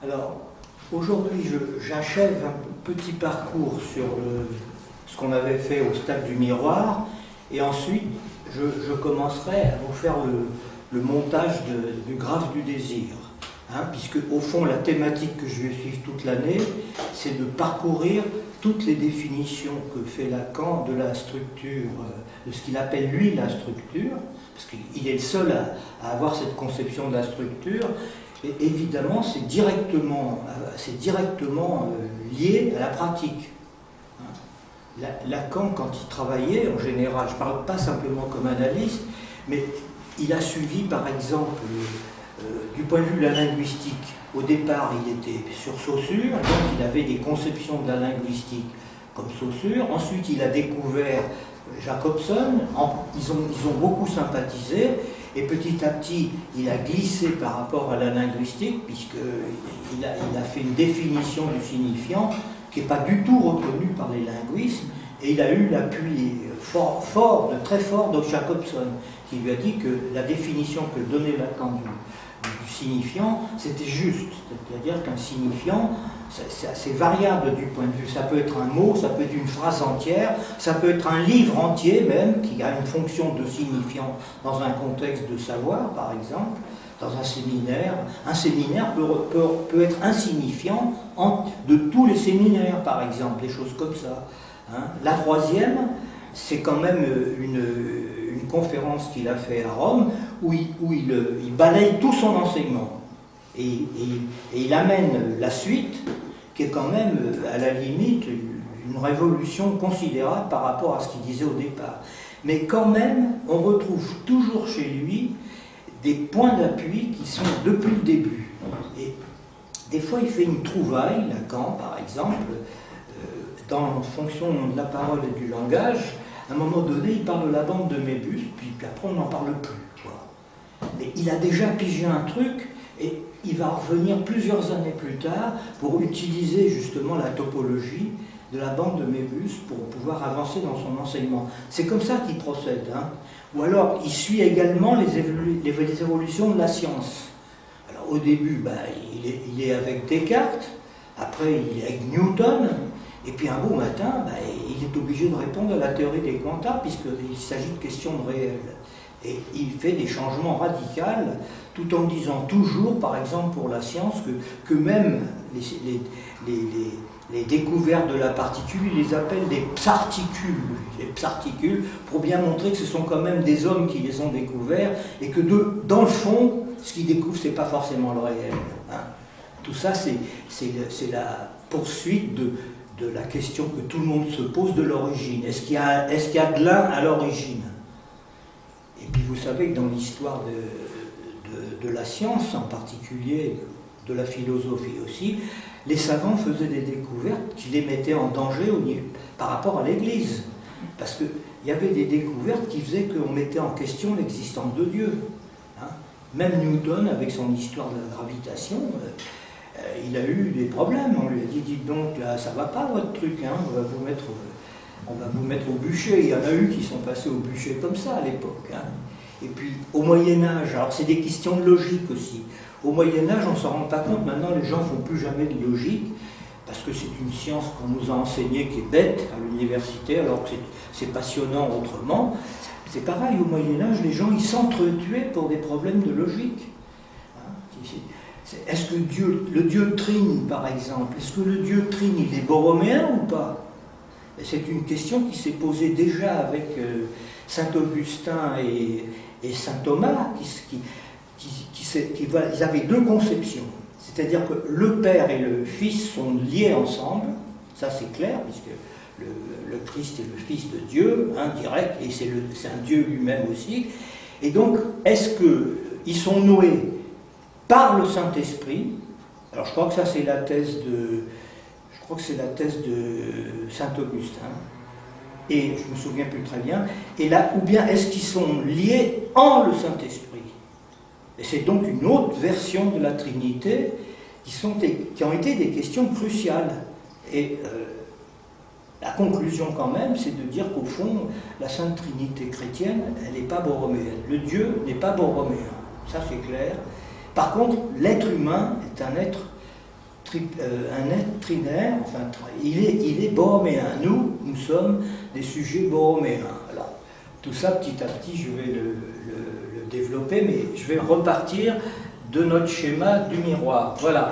Alors, aujourd'hui, j'achève un petit parcours sur ce qu'on avait fait au stade du miroir, et ensuite, je commencerai à vous faire le montage du graphe du désir. Puisque, au fond, la thématique que je vais suivre toute l'année, c'est de parcourir toutes les définitions que fait Lacan de la structure, de ce qu'il appelle lui la structure, parce qu'il est le seul à avoir cette conception de la structure. Et évidemment, c'est directement lié à la pratique. Lacan, quand il travaillait, en général, je ne parle pas simplement comme analyste, mais il a suivi, par exemple, du point de vue de la linguistique. Au départ, il était sur Saussure, donc il avait des conceptions de la linguistique comme Saussure. Ensuite, il a découvert Jacobson, ils ont beaucoup sympathisé. Et petit à petit, il a glissé par rapport à la linguistique, puisqu'il a fait une définition du signifiant qui n'est pas du tout reconnue par les linguistes, et il a eu l'appui très fort de Jacobson, qui lui a dit que la définition que donnait Lacan du signifiant, c'était juste. C'est-à-dire qu'un signifiant, c'est assez variable du point de vue. Ça peut être un mot, ça peut être une phrase entière, ça peut être un livre entier même, qui a une fonction de signifiant dans un contexte de savoir, par exemple, dans un séminaire. Un séminaire peut être insignifiant de tous les séminaires, par exemple, des choses comme ça. La troisième, c'est quand même une conférence qu'il a fait à Rome, où il balaye tout son enseignement. Et il amène la suite, qui est quand même, à la limite, une révolution considérable par rapport à ce qu'il disait au départ. Mais quand même, on retrouve toujours chez lui des points d'appui qui sont depuis le début. Et des fois, il fait une trouvaille, Lacan, par exemple, en fonction de la parole et du langage. À un moment donné, il parle de la bande de Mébus, puis après, on n'en parle plus. Mais il a déjà pigé un truc, et il va revenir plusieurs années plus tard pour utiliser justement la topologie de la bande de Mébus pour pouvoir avancer dans son enseignement. C'est comme ça qu'il procède. Ou alors, il suit également les évolutions de la science. Alors, au début, il est avec Descartes, après, il est avec Newton, et puis un beau matin, il est obligé de répondre à la théorie des quanta, puisqu'il s'agit de questions de réel. Et il fait des changements radicaux, tout en disant toujours, par exemple pour la science, que même les découvertes de la particule, il les appelle des psarticules. Les psarticules, pour bien montrer que ce sont quand même des hommes qui les ont découverts, et que dans le fond, ce qu'ils découvrent, ce n'est pas forcément le réel. Tout ça, c'est la poursuite de la question que tout le monde se pose de l'origine. Est-ce qu'il y a de l'un à l'origine ? Et puis vous savez que dans l'histoire de la science, en particulier de la philosophie aussi, les savants faisaient des découvertes qui les mettaient en danger par rapport à l'Église. Parce qu'il y avait des découvertes qui faisaient qu'on mettait en question l'existence de Dieu. Même Newton, avec son histoire de la gravitation, il a eu des problèmes. On lui a dit, dites donc, là, ça va pas votre truc, on va vous mettre au bûcher. Il y en a eu qui sont passés au bûcher comme ça à l'époque. Et puis au Moyen-Âge, alors c'est des questions de logique aussi. Au Moyen-Âge, on ne s'en rend pas compte, maintenant les gens ne font plus jamais de logique, parce que c'est une science qu'on nous a enseignée qui est bête à l'université, alors que c'est passionnant autrement. C'est pareil, au Moyen-Âge, les gens ils s'entretuaient pour des problèmes de logique. Est-ce que le Dieu Trine, par exemple, est-ce que le Dieu Trine, il est borroméen ou pas ? C'est une question qui s'est posée déjà avec Saint-Augustin et Saint-Thomas, ils avaient deux conceptions. C'est-à-dire que le Père et le Fils sont liés ensemble, ça c'est clair, puisque le Christ est le Fils de Dieu, direct, et c'est un Dieu lui-même aussi. Et donc, est-ce qu'ils sont noués par le Saint-Esprit? Alors je crois que ça c'est la thèse de Saint-Augustin, et je ne me souviens plus très bien, et là, ou bien est-ce qu'ils sont liés en le Saint-Esprit? Et c'est donc une autre version de la Trinité qui ont été des questions cruciales. Et la conclusion quand même, c'est de dire qu'au fond, la Sainte Trinité chrétienne, elle n'est pas borroméenne. Le Dieu n'est pas borroméen, ça c'est clair. Par contre, l'être humain est un être un être trinaire, enfin, il est borroméen. Nous sommes des sujets borroméens. Alors, tout ça, petit à petit, je vais le développer, mais je vais repartir de notre schéma du miroir. Voilà.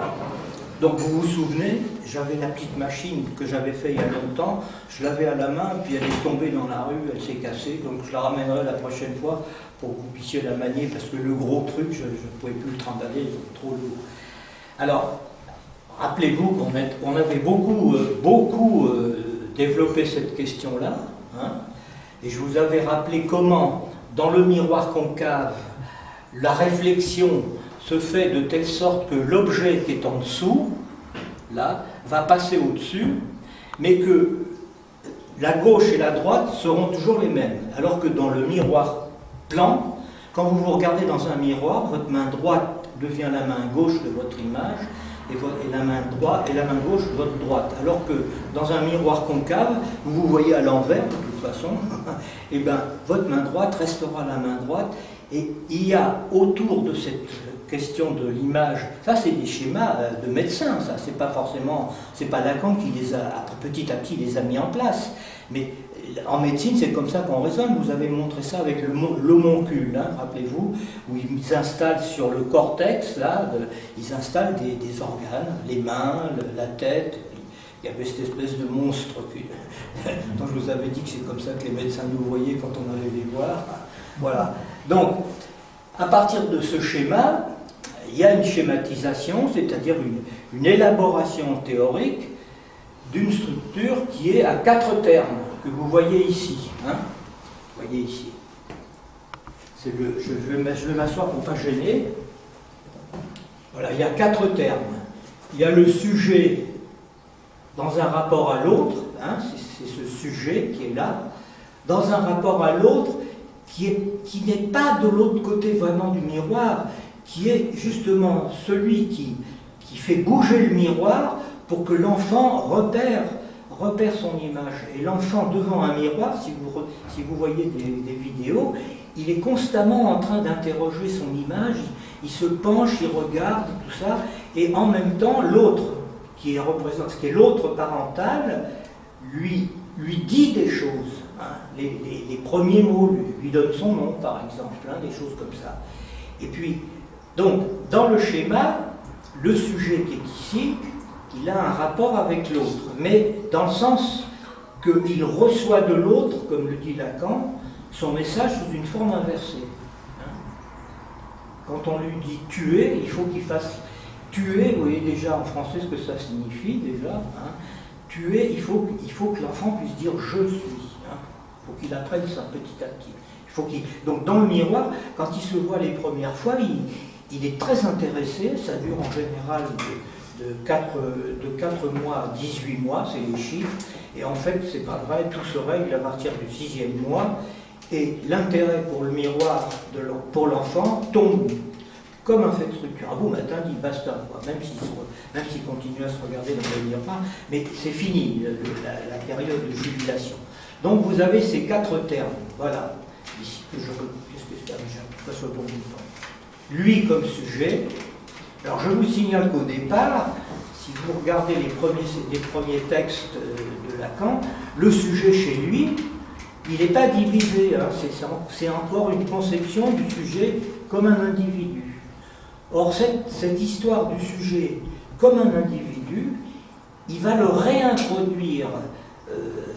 Donc, vous vous souvenez, j'avais la petite machine que j'avais faite il y a longtemps, je l'avais à la main, puis elle est tombée dans la rue, elle s'est cassée, donc je la ramènerai la prochaine fois pour que vous puissiez la manier, parce que le gros truc, je ne pouvais plus le trimballer, c'est trop lourd. Alors, rappelez-vous qu'on avait beaucoup développé cette question-là, hein, et je vous avais rappelé comment, dans le miroir concave, la réflexion se fait de telle sorte que l'objet qui est en dessous, là, va passer au-dessus, mais que la gauche et la droite seront toujours les mêmes. Alors que dans le miroir plan, quand vous vous regardez dans un miroir, votre main droite devient la main gauche de votre image, et la main droite et la main gauche de votre droite. Alors que dans un miroir concave, vous vous voyez à l'envers, de toute façon, et bien votre main droite restera la main droite, et il y a autour de cette question de l'image, ça c'est des schémas de médecins, ça c'est pas forcément, c'est pas Lacan qui les a petit à petit les a mis en place, mais en médecine c'est comme ça qu'on raisonne. Vous avez montré ça avec l'homoncule, hein, rappelez-vous, où ils installent sur le cortex, là, ils installent des organes, les mains, la tête. Il y avait cette espèce de monstre dont je vous avais dit que c'est comme ça que les médecins nous voyaient quand on allait les voir. Voilà. Donc, à partir de ce schéma, il y a une schématisation, c'est-à-dire une élaboration théorique d'une structure qui est à 4 termes, que vous voyez ici. Hein, vous voyez ici. Je vais m'asseoir pour ne pas gêner. Voilà, il y a 4 termes. Il y a le sujet dans un rapport à l'autre, hein, c'est ce sujet qui est là, dans un rapport à l'autre qui n'est pas de l'autre côté vraiment du miroir, qui est justement celui qui fait bouger le miroir pour que l'enfant repère son image. Et l'enfant devant un miroir, si vous voyez des vidéos, il est constamment en train d'interroger son image, il se penche, il regarde, tout ça, et en même temps, l'autre, qui est l'autre parental, lui dit des choses. Hein, les premiers mots lui donnent son nom, par exemple, hein, des choses comme ça. Et puis, donc, dans le schéma, le sujet qui est ici, il a un rapport avec l'autre, mais dans le sens qu'il reçoit de l'autre, comme le dit Lacan, son message sous une forme inversée. Hein. Quand on lui dit tuer, il faut qu'il fasse tuer, vous voyez déjà en français ce que ça signifie, déjà. Hein. Tuer, il faut que l'enfant puisse dire je suis. Hein. Il faut qu'il apprenne ça petit à petit. Donc dans le miroir, quand il se voit les premières fois, il est très intéressé, ça dure en général de 4 mois à 18 mois, c'est les chiffres, et en fait, c'est pas vrai, tout se règle à partir du 6e mois, et l'intérêt pour le miroir pour l'enfant tombe comme un fait de structure. Un beau matin, il dit basta, quoi. Même s'il continue à se regarder dans le miroir, mais c'est fini, la période de jubilation. Donc vous avez ces 4 termes, voilà, ici que qu'est-ce que c'est, je passe au bon temps. Lui comme sujet. Alors je vous signale qu'au départ, si vous regardez les premiers textes de Lacan, le sujet chez lui, il n'est pas divisé, hein, c'est encore une conception du sujet comme un individu. Or cette histoire du sujet comme un individu, il va le réintroduire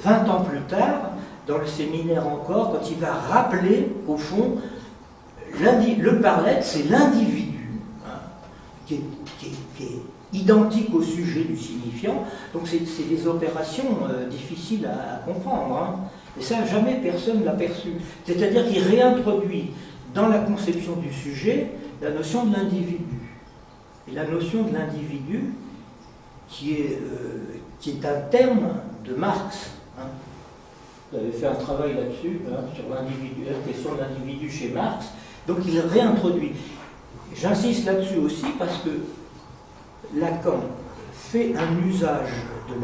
20 ans plus tard, dans le séminaire encore, quand il va rappeler, au fond, le parlette, c'est l'individu. Qui est identique au sujet du signifiant. Donc c'est des opérations difficiles à comprendre. Hein. Et ça, jamais personne ne l'a perçu. C'est-à-dire qu'il réintroduit dans la conception du sujet la notion de l'individu. Et la notion de l'individu qui est un terme de Marx. Hein. Vous avez fait un travail là-dessus, hein, sur l'individu, la question de l'individu chez Marx. Donc il réintroduit. J'insiste là-dessus aussi parce que Lacan fait un usage de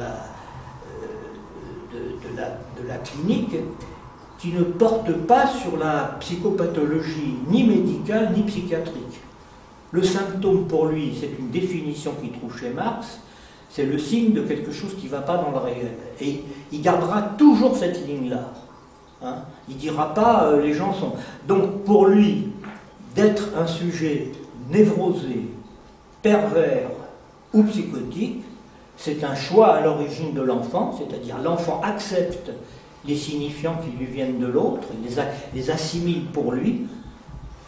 la clinique qui ne porte pas sur la psychopathologie ni médicale ni psychiatrique. Le symptôme pour lui, c'est une définition qu'il trouve chez Marx, c'est le signe de quelque chose qui ne va pas dans le réel. Et il gardera toujours cette ligne-là. Hein. Il ne dira pas les gens sont... Donc pour lui, d'être un sujet névrosé, pervers ou psychotique, c'est un choix à l'origine de l'enfant, c'est-à-dire l'enfant accepte les signifiants qui lui viennent de l'autre, il les assimile pour lui,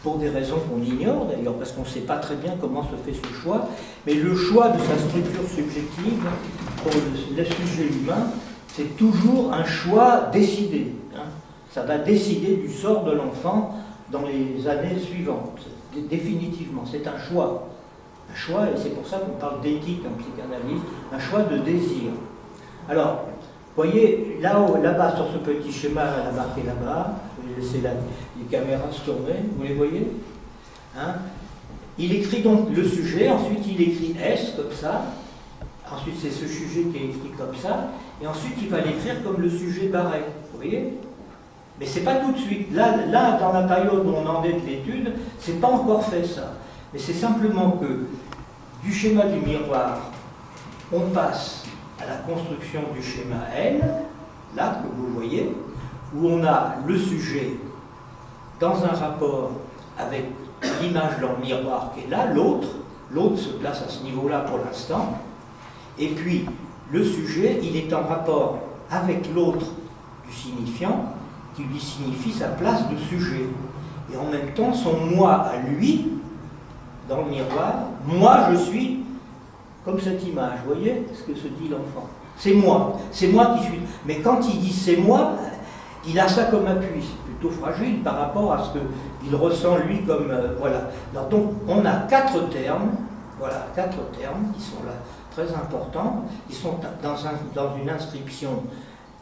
pour des raisons qu'on ignore d'ailleurs, parce qu'on ne sait pas très bien comment se fait ce choix, mais le choix de sa structure subjective pour le sujet humain, c'est toujours un choix décidé. Hein. Ça va décider du sort de l'enfant dans les années suivantes, définitivement, c'est un choix. Un choix, et c'est pour ça qu'on parle d'éthique en psychanalyse, un choix de désir. Alors, vous voyez, là-bas, sur ce petit schéma, là, marqué là-bas, je vais laisser les caméras se tourner, vous les voyez, hein. Il écrit donc le sujet, ensuite il écrit S, comme ça, ensuite c'est ce sujet qui est écrit comme ça, et ensuite il va l'écrire comme le sujet barré, vous voyez. Mais c'est pas tout de suite. Là, dans la période où on en est de l'étude, c'est pas encore fait ça. Mais c'est simplement que du schéma du miroir, on passe à la construction du schéma L, là, que vous voyez, où on a le sujet dans un rapport avec l'image dans le miroir qui est là, l'autre se place à ce niveau-là pour l'instant, et puis le sujet, il est en rapport avec l'autre du signifiant, qui lui signifie sa place de sujet. Et en même temps, son moi à lui, dans le miroir, moi je suis comme cette image, vous voyez ce que se dit l'enfant. C'est moi qui suis. Mais quand il dit c'est moi, il a ça comme appui, c'est plutôt fragile par rapport à ce qu'il ressent lui comme... voilà. Alors, donc on a quatre termes, voilà, quatre termes qui sont là très importants, qui sont dans une inscription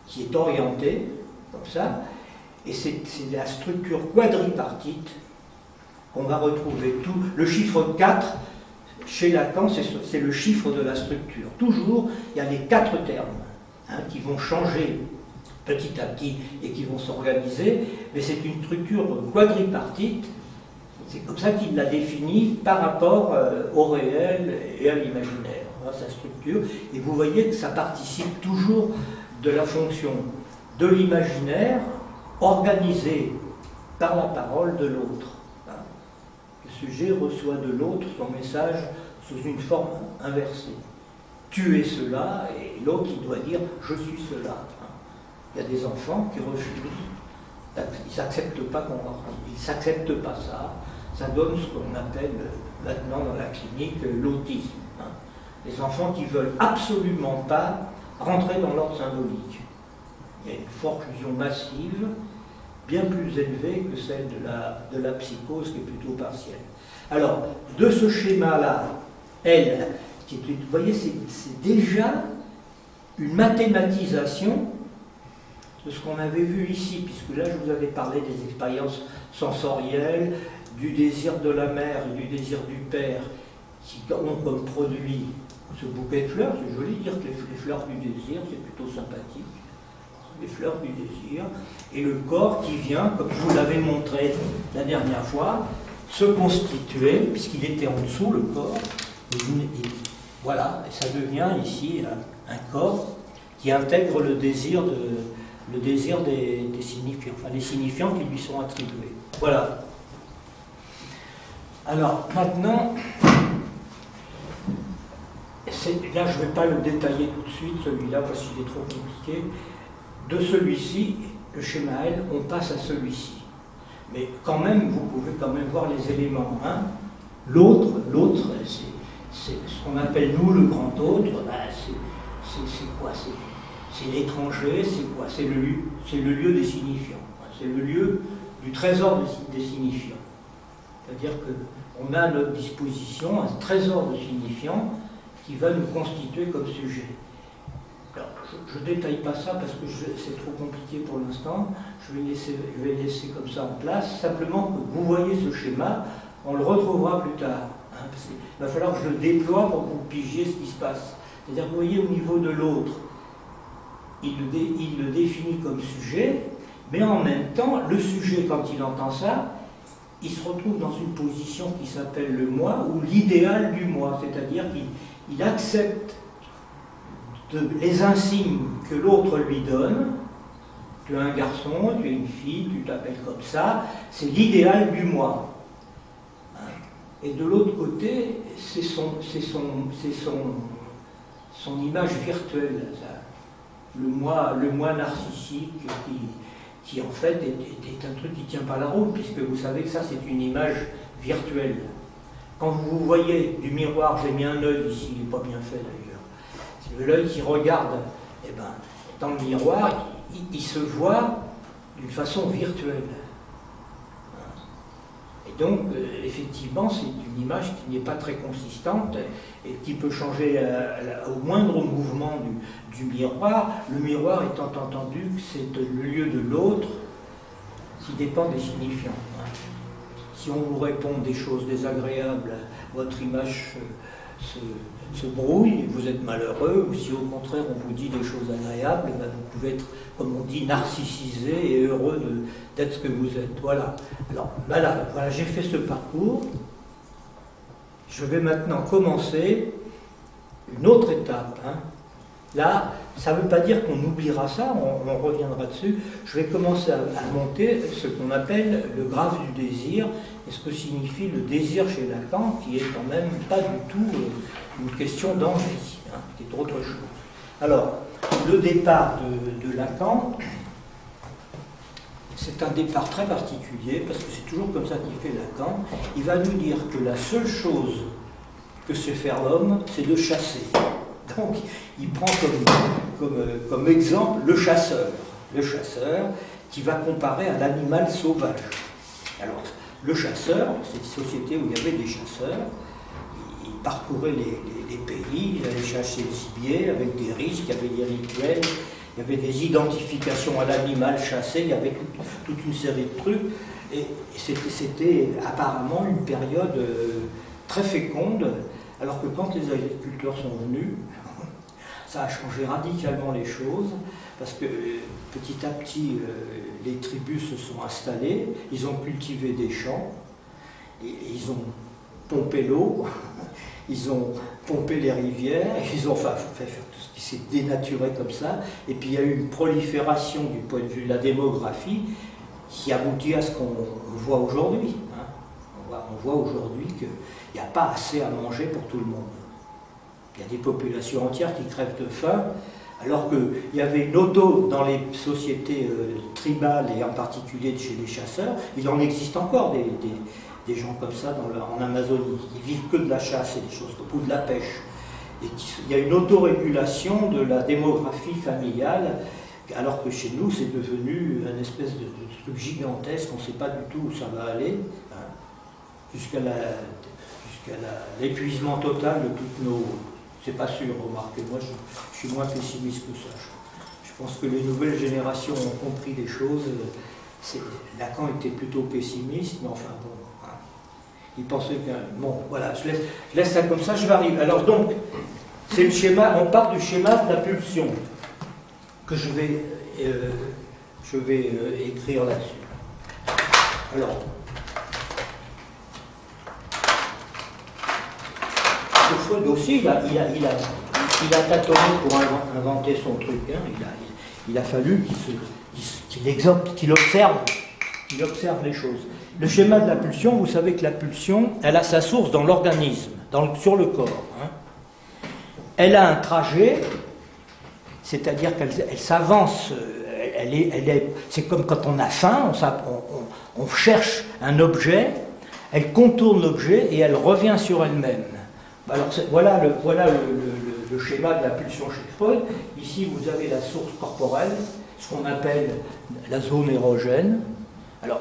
qui est orientée, comme ça, et c'est la structure quadripartite qu'on va retrouver. Tout, le chiffre 4, chez Lacan, c'est le chiffre de la structure. Toujours, il y a les quatre termes qui vont changer petit à petit et qui vont s'organiser, mais c'est une structure quadripartite. C'est comme ça qu'il l'a définie par rapport au réel et à l'imaginaire, sa structure. Et vous voyez que ça participe toujours de la fonction de l'imaginaire organisé par la parole de l'autre. Le sujet reçoit de l'autre son message sous une forme inversée. Tu es cela, et l'autre il doit dire je suis cela. Il y a des enfants qui refusent, ils n'acceptent pas ça, ça donne ce qu'on appelle maintenant dans la clinique l'autisme. Les enfants qui ne veulent absolument pas rentrer dans l'ordre symbolique. Il y a une forte fusion massive, bien plus élevée que celle de la psychose qui est plutôt partielle. Alors, de ce schéma-là, elle, vous voyez, c'est déjà une mathématisation de ce qu'on avait vu ici, puisque là, je vous avais parlé des expériences sensorielles, du désir de la mère et du désir du père, qui ont comme produit ce bouquet de fleurs. C'est joli de dire que les fleurs du désir, c'est plutôt sympathique. Les fleurs du désir, et le corps qui vient, comme je vous l'avais montré la dernière fois, se constituer, puisqu'il était en dessous, le corps, voilà, et ça devient ici un corps qui intègre le désir des signifiants, enfin les signifiants qui lui sont attribués. Voilà. Alors, maintenant, là je ne vais pas le détailler tout de suite, celui-là, parce qu'il est trop compliqué. De celui-ci, le schéma L, on passe à celui-ci. Mais quand même, vous pouvez quand même voir les éléments. Hein. L'autre, c'est ce qu'on appelle nous le grand autre, c'est quoi? C'est l'étranger, c'est quoi? C'est le lieu des signifiants. C'est le lieu du trésor des signifiants. C'est-à-dire qu'on a à notre disposition un trésor de signifiants qui va nous constituer comme sujet. Alors, je ne détaille pas ça parce que c'est trop compliqué pour l'instant. Je vais laisser comme ça en place. Simplement que vous voyez ce schéma, on le retrouvera plus tard. Hein, parce qu'il va falloir que je le déploie pour que vous pigiez ce qui se passe. C'est-à-dire que vous voyez au niveau de l'autre, il le définit comme sujet, mais en même temps, le sujet, quand il entend ça, il se retrouve dans une position qui s'appelle le moi, ou l'idéal du moi. C'est-à-dire qu'il accepte les insignes que l'autre lui donne. Tu es un garçon, tu es une fille, tu t'appelles comme ça, c'est l'idéal du moi. Et de l'autre côté, c'est son image virtuelle, ça. Le moi narcissique qui en fait est un truc qui ne tient pas la route, puisque vous savez que ça c'est une image virtuelle. Quand vous voyez du miroir, j'ai mis un œil ici, il n'est pas bien fait d'ailleurs, c'est l'œil qui regarde, eh ben, dans le miroir, il se voit d'une façon virtuelle. Et donc, effectivement, c'est une image qui n'est pas très consistante et qui peut changer au moindre mouvement du miroir. Le miroir étant entendu que c'est le lieu de l'autre qui dépend des signifiants. Si on vous répond des choses désagréables, votre image se brouille, vous êtes malheureux, ou si au contraire on vous dit des choses agréables, ben vous pouvez être, comme on dit, narcissisé et heureux d'être ce que vous êtes. Voilà. Alors voilà, j'ai fait ce parcours. Je vais maintenant commencer une autre étape. Là, ça ne veut pas dire qu'on oubliera ça, on reviendra dessus. Je vais commencer à monter ce qu'on appelle le graphe du désir, et ce que signifie le désir chez Lacan, qui est quand même pas du tout une question d'envie, qui est autre chose. Alors, le départ de Lacan, c'est un départ très particulier, parce que c'est toujours comme ça qu'il fait Lacan. Il va nous dire que la seule chose que sait faire l'homme, c'est de chasser. Donc, il prend comme exemple le chasseur qui va comparer à l'animal sauvage. Alors, le chasseur, c'est une société où il y avait des chasseurs, ils parcouraient les pays, ils allaient chasser le gibier avec des risques, il y avait des rituels, il y avait des identifications à l'animal chassé, il y avait toute une série de trucs, et c'était apparemment une période très féconde, alors que quand les agriculteurs sont venus, ça a changé radicalement les choses, parce que petit à petit, les tribus se sont installées, ils ont cultivé des champs, ils ont pompé l'eau, ils ont pompé les rivières, ils ont fait tout ce qui s'est dénaturé comme ça, et puis il y a eu une prolifération du point de vue de la démographie qui aboutit à ce qu'on voit aujourd'hui. On voit aujourd'hui qu'il n'y a pas assez à manger pour tout le monde. Il y a des populations entières qui crèvent de faim, alors qu'il y avait une auto dans les sociétés tribales, et en particulier chez les chasseurs. Il en existe encore des gens comme ça en Amazonie. Ils vivent que de la chasse et des choses ou de la pêche. Et il y a une autorégulation de la démographie familiale, alors que chez nous, c'est devenu une espèce de truc gigantesque, on ne sait pas du tout où ça va aller, jusqu'à l'épuisement total de toutes nos... C'est pas sûr, remarquez, moi je suis moins pessimiste que ça. Je pense que les nouvelles générations ont compris des choses. Lacan était plutôt pessimiste, mais enfin bon, il pensait que... Bon, voilà, je laisse ça comme ça, je vais arriver. Alors donc, c'est le schéma, on part du schéma de la pulsion, que je vais écrire là-dessus. Alors, Freud aussi, il a tâtonné pour inventer son truc. Il a fallu qu'il observe les choses. Le schéma de la pulsion, vous savez que la pulsion, elle a sa source dans l'organisme, sur le corps. Elle a un trajet, c'est-à-dire qu'elle s'avance, c'est comme quand on a faim, on cherche un objet, elle contourne l'objet et elle revient sur elle-même. Alors voilà le schéma de la pulsion chez Freud. Ici vous avez la source corporelle, ce qu'on appelle la zone érogène. Alors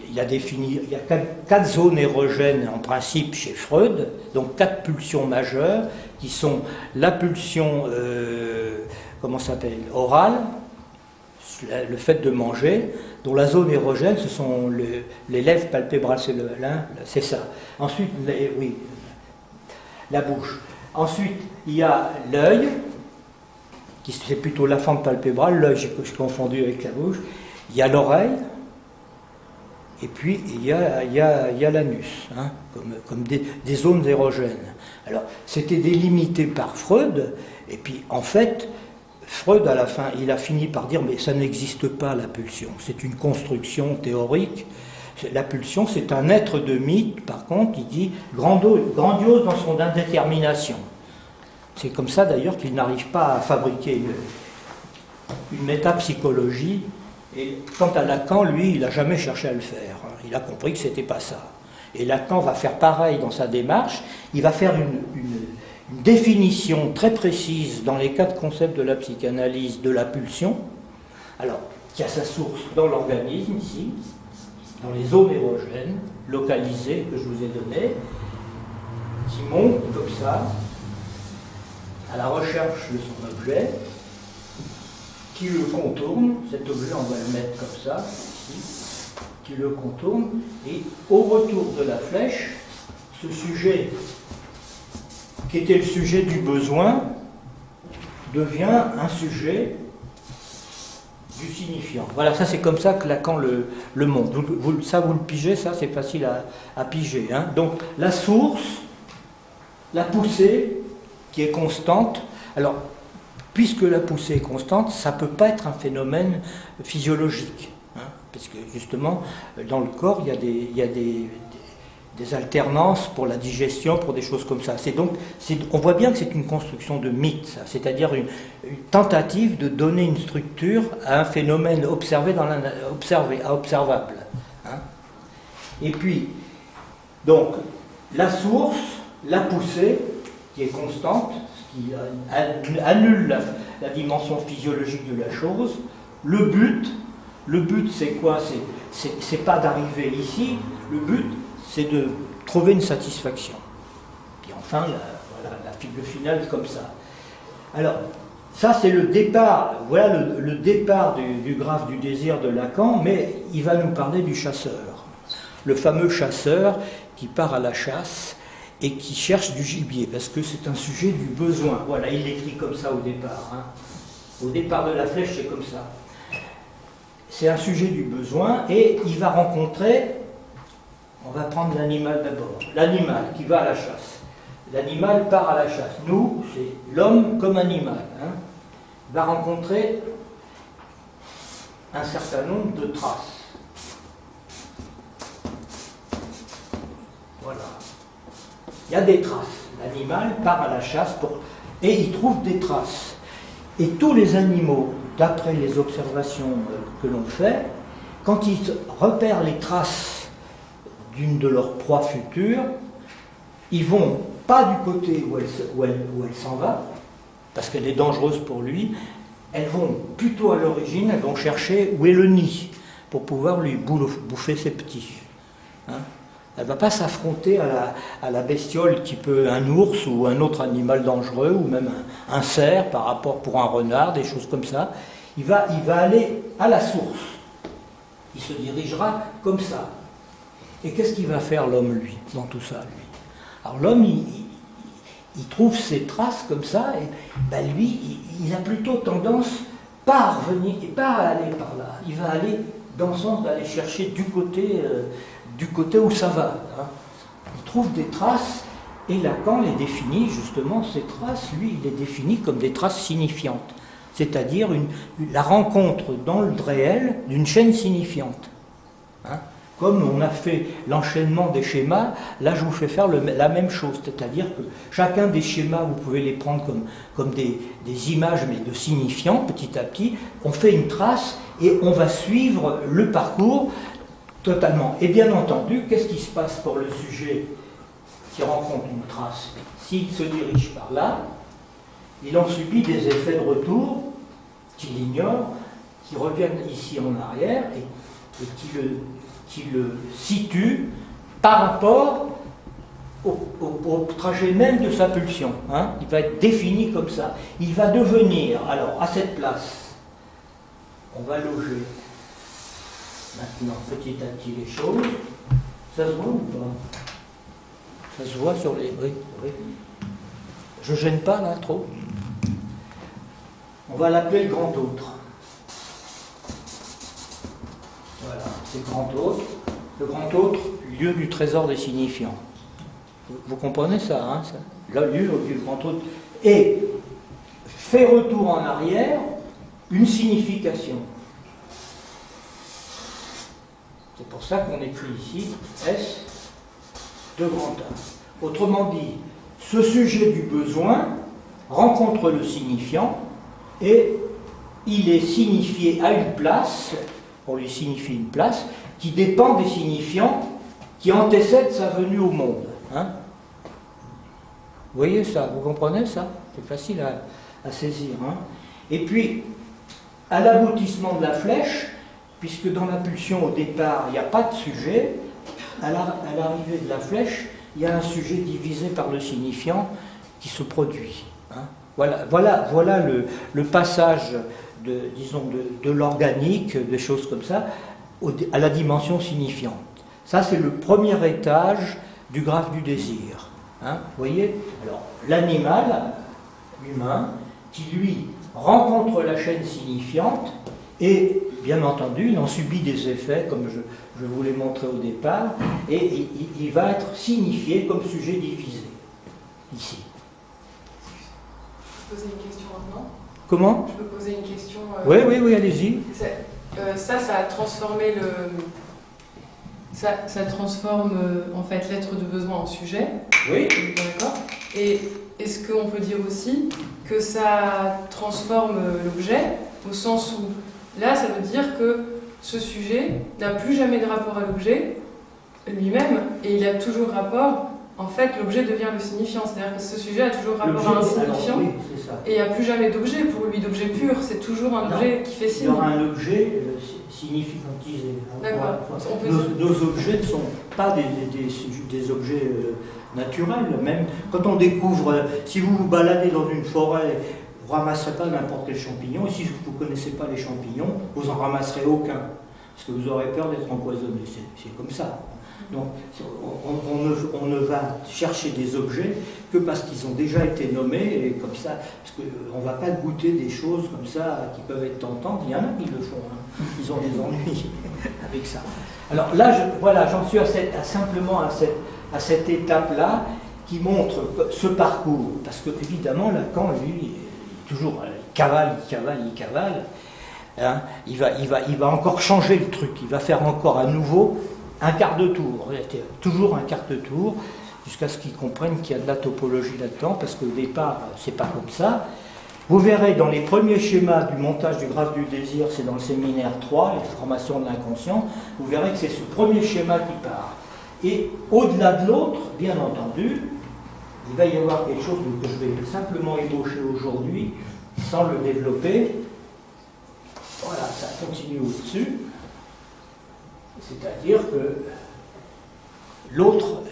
il y a 4 zones érogènes en principe chez Freud, donc 4 pulsions majeures qui sont la pulsion orale, le fait de manger, dont la zone érogène ce sont les lèvres palpébrales, c'est ça. Ensuite, la bouche. Ensuite, il y a l'œil, qui c'est plutôt la fente palpébrale, l'œil, j'ai confondu avec la bouche. Il y a l'oreille, et puis il y a l'anus, hein, comme des zones érogènes. Alors, c'était délimité par Freud, et puis en fait, Freud, à la fin, il a fini par dire, mais ça n'existe pas, la pulsion, c'est une construction théorique. La pulsion, c'est un être de mythe, par contre, il dit grandiose dans son indétermination. C'est comme ça d'ailleurs qu'il n'arrive pas à fabriquer une métapsychologie. Et quant à Lacan, lui, il n'a jamais cherché à le faire. Il a compris que ce n'était pas ça. Et Lacan va faire pareil dans sa démarche. Il va faire une définition très précise dans les 4 concepts de la psychanalyse de la pulsion. Alors, qui a sa source dans l'organisme, ici, dans les zones érogènes, localisées, que je vous ai données, qui montent comme ça, à la recherche de son objet, qui le contourne, cet objet, on va le mettre comme ça, ici, qui le contourne, et au retour de la flèche, ce sujet, qui était le sujet du besoin, devient un sujet du signifiant. Voilà, ça c'est comme ça que Lacan le montre. Ça vous le pigez, ça c'est facile à piger. Hein. Donc la source, la poussée, qui est constante, alors puisque la poussée est constante, ça ne peut pas être un phénomène physiologique. Hein, parce que justement, dans le corps, il y a des alternances pour la digestion, pour des choses comme ça. On voit bien que c'est une construction de mythe, ça, c'est-à-dire une tentative de donner une structure à un phénomène observable. Hein. Et puis, donc, la source, la poussée, qui est constante, ce qui annule la dimension physiologique de la chose. Le but c'est quoi? C'est pas d'arriver ici, le but c'est de trouver une satisfaction. Puis enfin, le final comme ça. Alors, ça c'est le départ, voilà le départ du graphe du désir de Lacan, mais il va nous parler du chasseur. Le fameux chasseur qui part à la chasse et qui cherche du gibier, parce que c'est un sujet du besoin. Voilà, il l'écrit comme ça au départ. Hein. Au départ de la flèche, c'est comme ça. C'est un sujet du besoin, et il va rencontrer, on va prendre l'animal d'abord, l'animal qui va à la chasse. L'animal part à la chasse. Nous, c'est l'homme comme animal. Hein. Il va rencontrer un certain nombre de traces. Voilà. Il y a des traces. L'animal part à la chasse et il trouve des traces. Et tous les animaux, d'après les observations que l'on fait, quand ils repèrent les traces d'une de leurs proies futures, ils vont pas du côté où elle s'en va, parce qu'elle est dangereuse pour lui, elles vont plutôt à l'origine, elles vont chercher où est le nid, pour pouvoir lui bouffer ses petits. Hein. Elle ne va pas s'affronter à la bestiole qui peut, un ours ou un autre animal dangereux, ou même un cerf par rapport pour un renard, des choses comme ça. Il va aller à la source. Il se dirigera comme ça. Et qu'est-ce qu'il va faire l'homme, lui, dans tout ça, lui? Alors l'homme, il trouve ces traces comme ça, et ben lui, il a plutôt tendance pas à revenir, et pas à aller par là. Il va aller dans le sens d'aller chercher du côté où ça va. Hein. Il trouve des traces, et Lacan les définit, justement, ces traces, lui, il les définit comme des traces signifiantes. C'est-à-dire la rencontre dans le réel d'une chaîne signifiante. Hein. Comme on a fait l'enchaînement des schémas, là je vous fais faire la même chose, c'est-à-dire que chacun des schémas, vous pouvez les prendre comme des images, mais de signifiants, petit à petit, on fait une trace et on va suivre le parcours totalement. Et bien entendu, qu'est-ce qui se passe pour le sujet qui rencontre une trace? S'il se dirige par là, il en subit des effets de retour qu'il ignore, qui reviennent ici en arrière et qui le situe par rapport au trajet même de sa pulsion. Hein. Il va être défini comme ça. Il va devenir, alors à cette place, on va loger maintenant petit à petit les choses. Ça se voit ou pas? Ça se voit sur les... Oui, oui. Je gêne pas là trop. On va l'appeler le grand autre. Voilà, c'est le grand autre. le grand autre, lieu du trésor des signifiants. Vous comprenez ça, hein, ça? Le lieu du grand autre. Et fait retour en arrière une signification. C'est pour ça qu'on écrit ici S de grand A. Autrement dit, ce sujet du besoin rencontre le signifiant et il est signifié à une place, on lui signifie une place, qui dépend des signifiants qui antécèdent sa venue au monde. Hein? Vous voyez ça? Vous comprenez ça? C'est facile à saisir. Hein? Et puis, à l'aboutissement de la flèche, puisque dans la pulsion au départ, il n'y a pas de sujet, à l'arrivée de la flèche, il y a un sujet divisé par le signifiant qui se produit. Hein? Voilà le passage de l'organique, des choses comme ça, à la dimension signifiante. Ça, c'est le premier étage du graphe du désir. Hein, vous voyez? Alors, l'animal humain, qui lui rencontre la chaîne signifiante, et bien entendu, il en subit des effets, comme je vous l'ai montré au départ, et il va être signifié comme sujet divisé, ici. Je peux poser une question maintenant? Comment? Je peux poser une question? Oui, allez-y. Ça a transformé le... Ça transforme en fait l'être de besoin en sujet. Oui. D'accord. Et est-ce qu'on peut dire aussi que ça transforme l'objet au sens où là ça veut dire que ce sujet n'a plus jamais de rapport à l'objet lui-même et il a toujours rapport, en fait l'objet devient le signifiant, c'est-à-dire que ce sujet a toujours rapport à un signifiant. Alors, oui, c'est ça. Et il n'y a plus jamais d'objet pour lui, d'objet pur, c'est toujours un objet qui fait signe. Il y aura un objet significantisé. D'accord. Nos objets ne sont pas des objets naturels. Même quand on découvre, si vous vous baladez dans une forêt, vous ne ramasserez pas n'importe quel champignon. Et si vous ne connaissez pas les champignons, vous n'en ramasserez aucun. Parce que vous aurez peur d'être empoisonné. C'est comme ça. Donc, on ne va chercher des objets que parce qu'ils ont déjà été nommés, et comme ça, parce qu'on ne va pas goûter des choses comme ça qui peuvent être tentantes. Il y en a qui le font, hein. Ils ont des ennuis avec ça. Alors là, j'en suis simplement à cette étape-là qui montre ce parcours, parce que évidemment, Lacan, lui, toujours, il cavale. Hein, il va encore changer le truc, il va faire encore à nouveau un quart de tour, toujours un quart de tour, jusqu'à ce qu'ils comprennent qu'il y a de la topologie là-dedans, parce qu'au départ, c'est pas comme ça. Vous verrez dans les premiers schémas du montage du graphe du désir, c'est dans le séminaire 3, les formations de l'inconscient, vous verrez que c'est ce premier schéma qui part. Et au-delà de l'autre, bien entendu, il va y avoir quelque chose que je vais simplement ébaucher aujourd'hui, sans le développer. Voilà, ça continue au-dessus. C'est-à-dire que l'autre,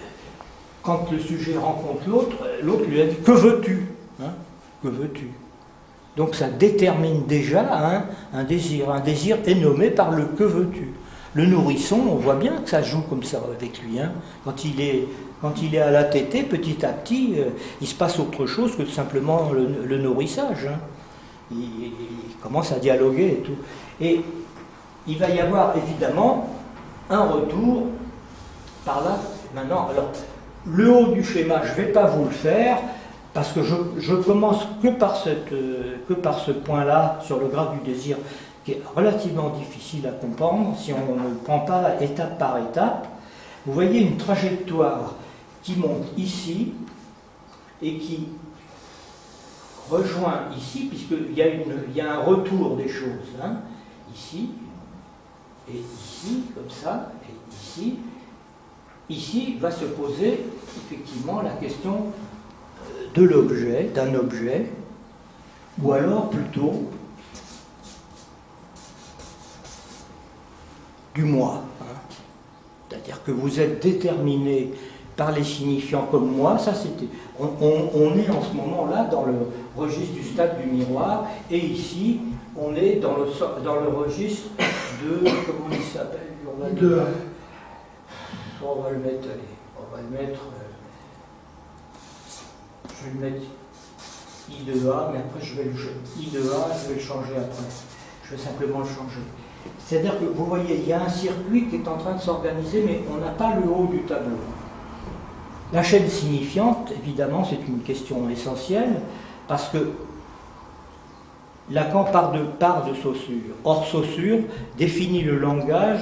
quand le sujet rencontre l'autre, l'autre lui a dit « Que veux-tu » hein, que veux-tu? Donc ça détermine déjà un désir. Un désir est nommé par le « que veux-tu ». Le nourrisson, on voit bien que ça joue comme ça avec lui. Hein. Quand il est à la tétée, petit à petit, il se passe autre chose que simplement le nourrissage. Hein. Il commence à dialoguer et tout. Et il va y avoir évidemment un retour par là. Maintenant, alors, le haut du schéma, je ne vais pas vous le faire, parce que je commence que par ce point-là, sur le graphe du désir, qui est relativement difficile à comprendre, si on ne prend pas étape par étape. Vous voyez une trajectoire qui monte ici, et qui rejoint ici, puisqu'il y a un retour des choses, hein, ici, et ici, comme ça, et ici. Ici va se poser effectivement la question de l'objet, d'un objet, ou alors plutôt du moi. Hein. C'est-à-dire que vous êtes déterminé par les signifiants comme moi, ça c'était. On est en ce moment-là dans le registre du stade du miroir, et ici, on est dans le registre de. Comment il s'appelle? On va le mettre, je vais le mettre I de A, mais après I de A, je vais le changer après. Je vais simplement le changer. C'est-à-dire que vous voyez, il y a un circuit qui est en train de s'organiser, mais on n'a pas le haut du tableau. La chaîne signifiante, évidemment, c'est une question essentielle, parce que Lacan part de Saussure. Or, Saussure définit le langage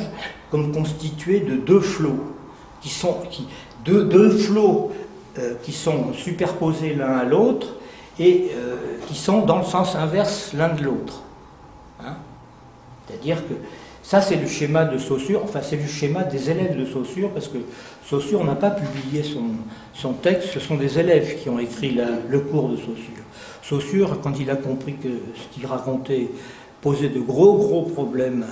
comme constitué de deux flots, deux flots qui sont superposés l'un à l'autre et qui sont dans le sens inverse l'un de l'autre. Hein? C'est-à-dire que ça, c'est le schéma de Saussure, enfin, c'est le schéma des élèves de Saussure, parce que Saussure n'a pas publié son texte, ce sont des élèves qui ont écrit le cours de Saussure. Saussure, quand il a compris que ce qu'il racontait posait de gros problèmes,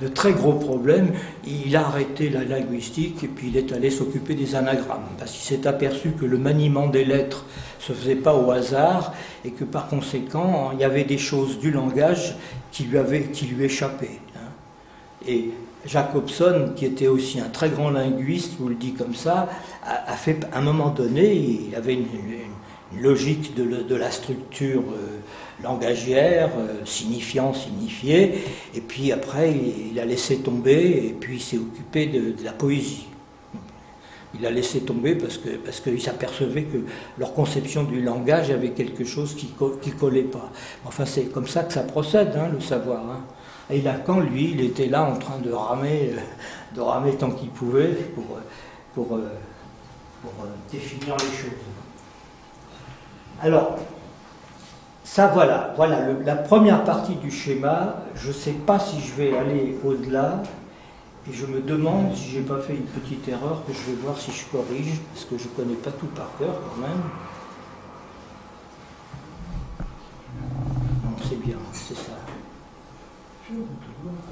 de très gros problèmes, il a arrêté la linguistique et puis il est allé s'occuper des anagrammes, parce qu'il s'est aperçu que le maniement des lettres ne se faisait pas au hasard et que par conséquent, il y avait des choses du langage qui lui échappaient. Et Jacobson, qui était aussi un très grand linguiste, je vous le dis comme ça, a fait, à un moment donné, il avait une logique de la structure langagière, signifiant, signifié, et puis après il a laissé tomber, et puis il s'est occupé de la poésie. Il a laissé tomber parce qu'il s'apercevait que leur conception du langage avait quelque chose qui ne collait pas. Enfin, c'est comme ça que ça procède, hein, le savoir. Hein. Et Lacan, lui, il était là en train de ramer tant qu'il pouvait pour définir les choses. Alors, ça voilà la première partie du schéma. Je ne sais pas si je vais aller au-delà, et je me demande si je n'ai pas fait une petite erreur que je vais voir si je corrige, parce que je ne connais pas tout par cœur quand même. Non, c'est bien, c'est ça.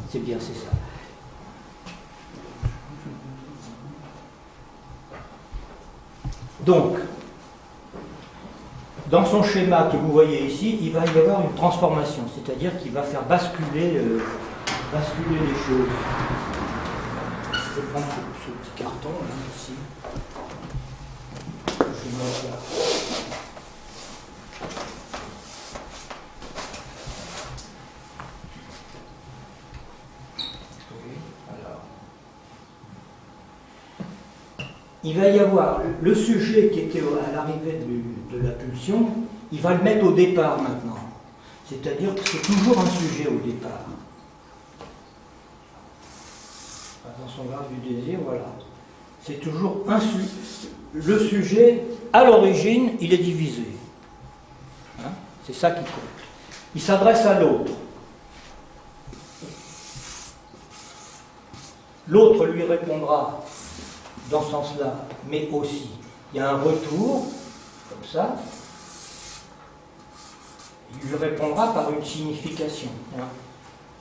C'est bien, c'est ça. Donc, dans son schéma que vous voyez ici, il va y avoir une transformation, c'est-à-dire qu'il va faire basculer les choses. Je vais prendre ce petit carton là, ici. Je mets là. Oui, alors. Il va y avoir le sujet qui était à l'arrivée de la pulsion, il va le mettre au départ maintenant. C'est-à-dire que c'est toujours un sujet au départ. Dans son graphe du désir, voilà. C'est toujours le sujet, à l'origine, il est divisé. Hein? C'est ça qui compte. Il s'adresse à l'autre. L'autre lui répondra dans ce sens-là, mais aussi, il y a un retour, comme ça. Il lui répondra par une signification. Hein?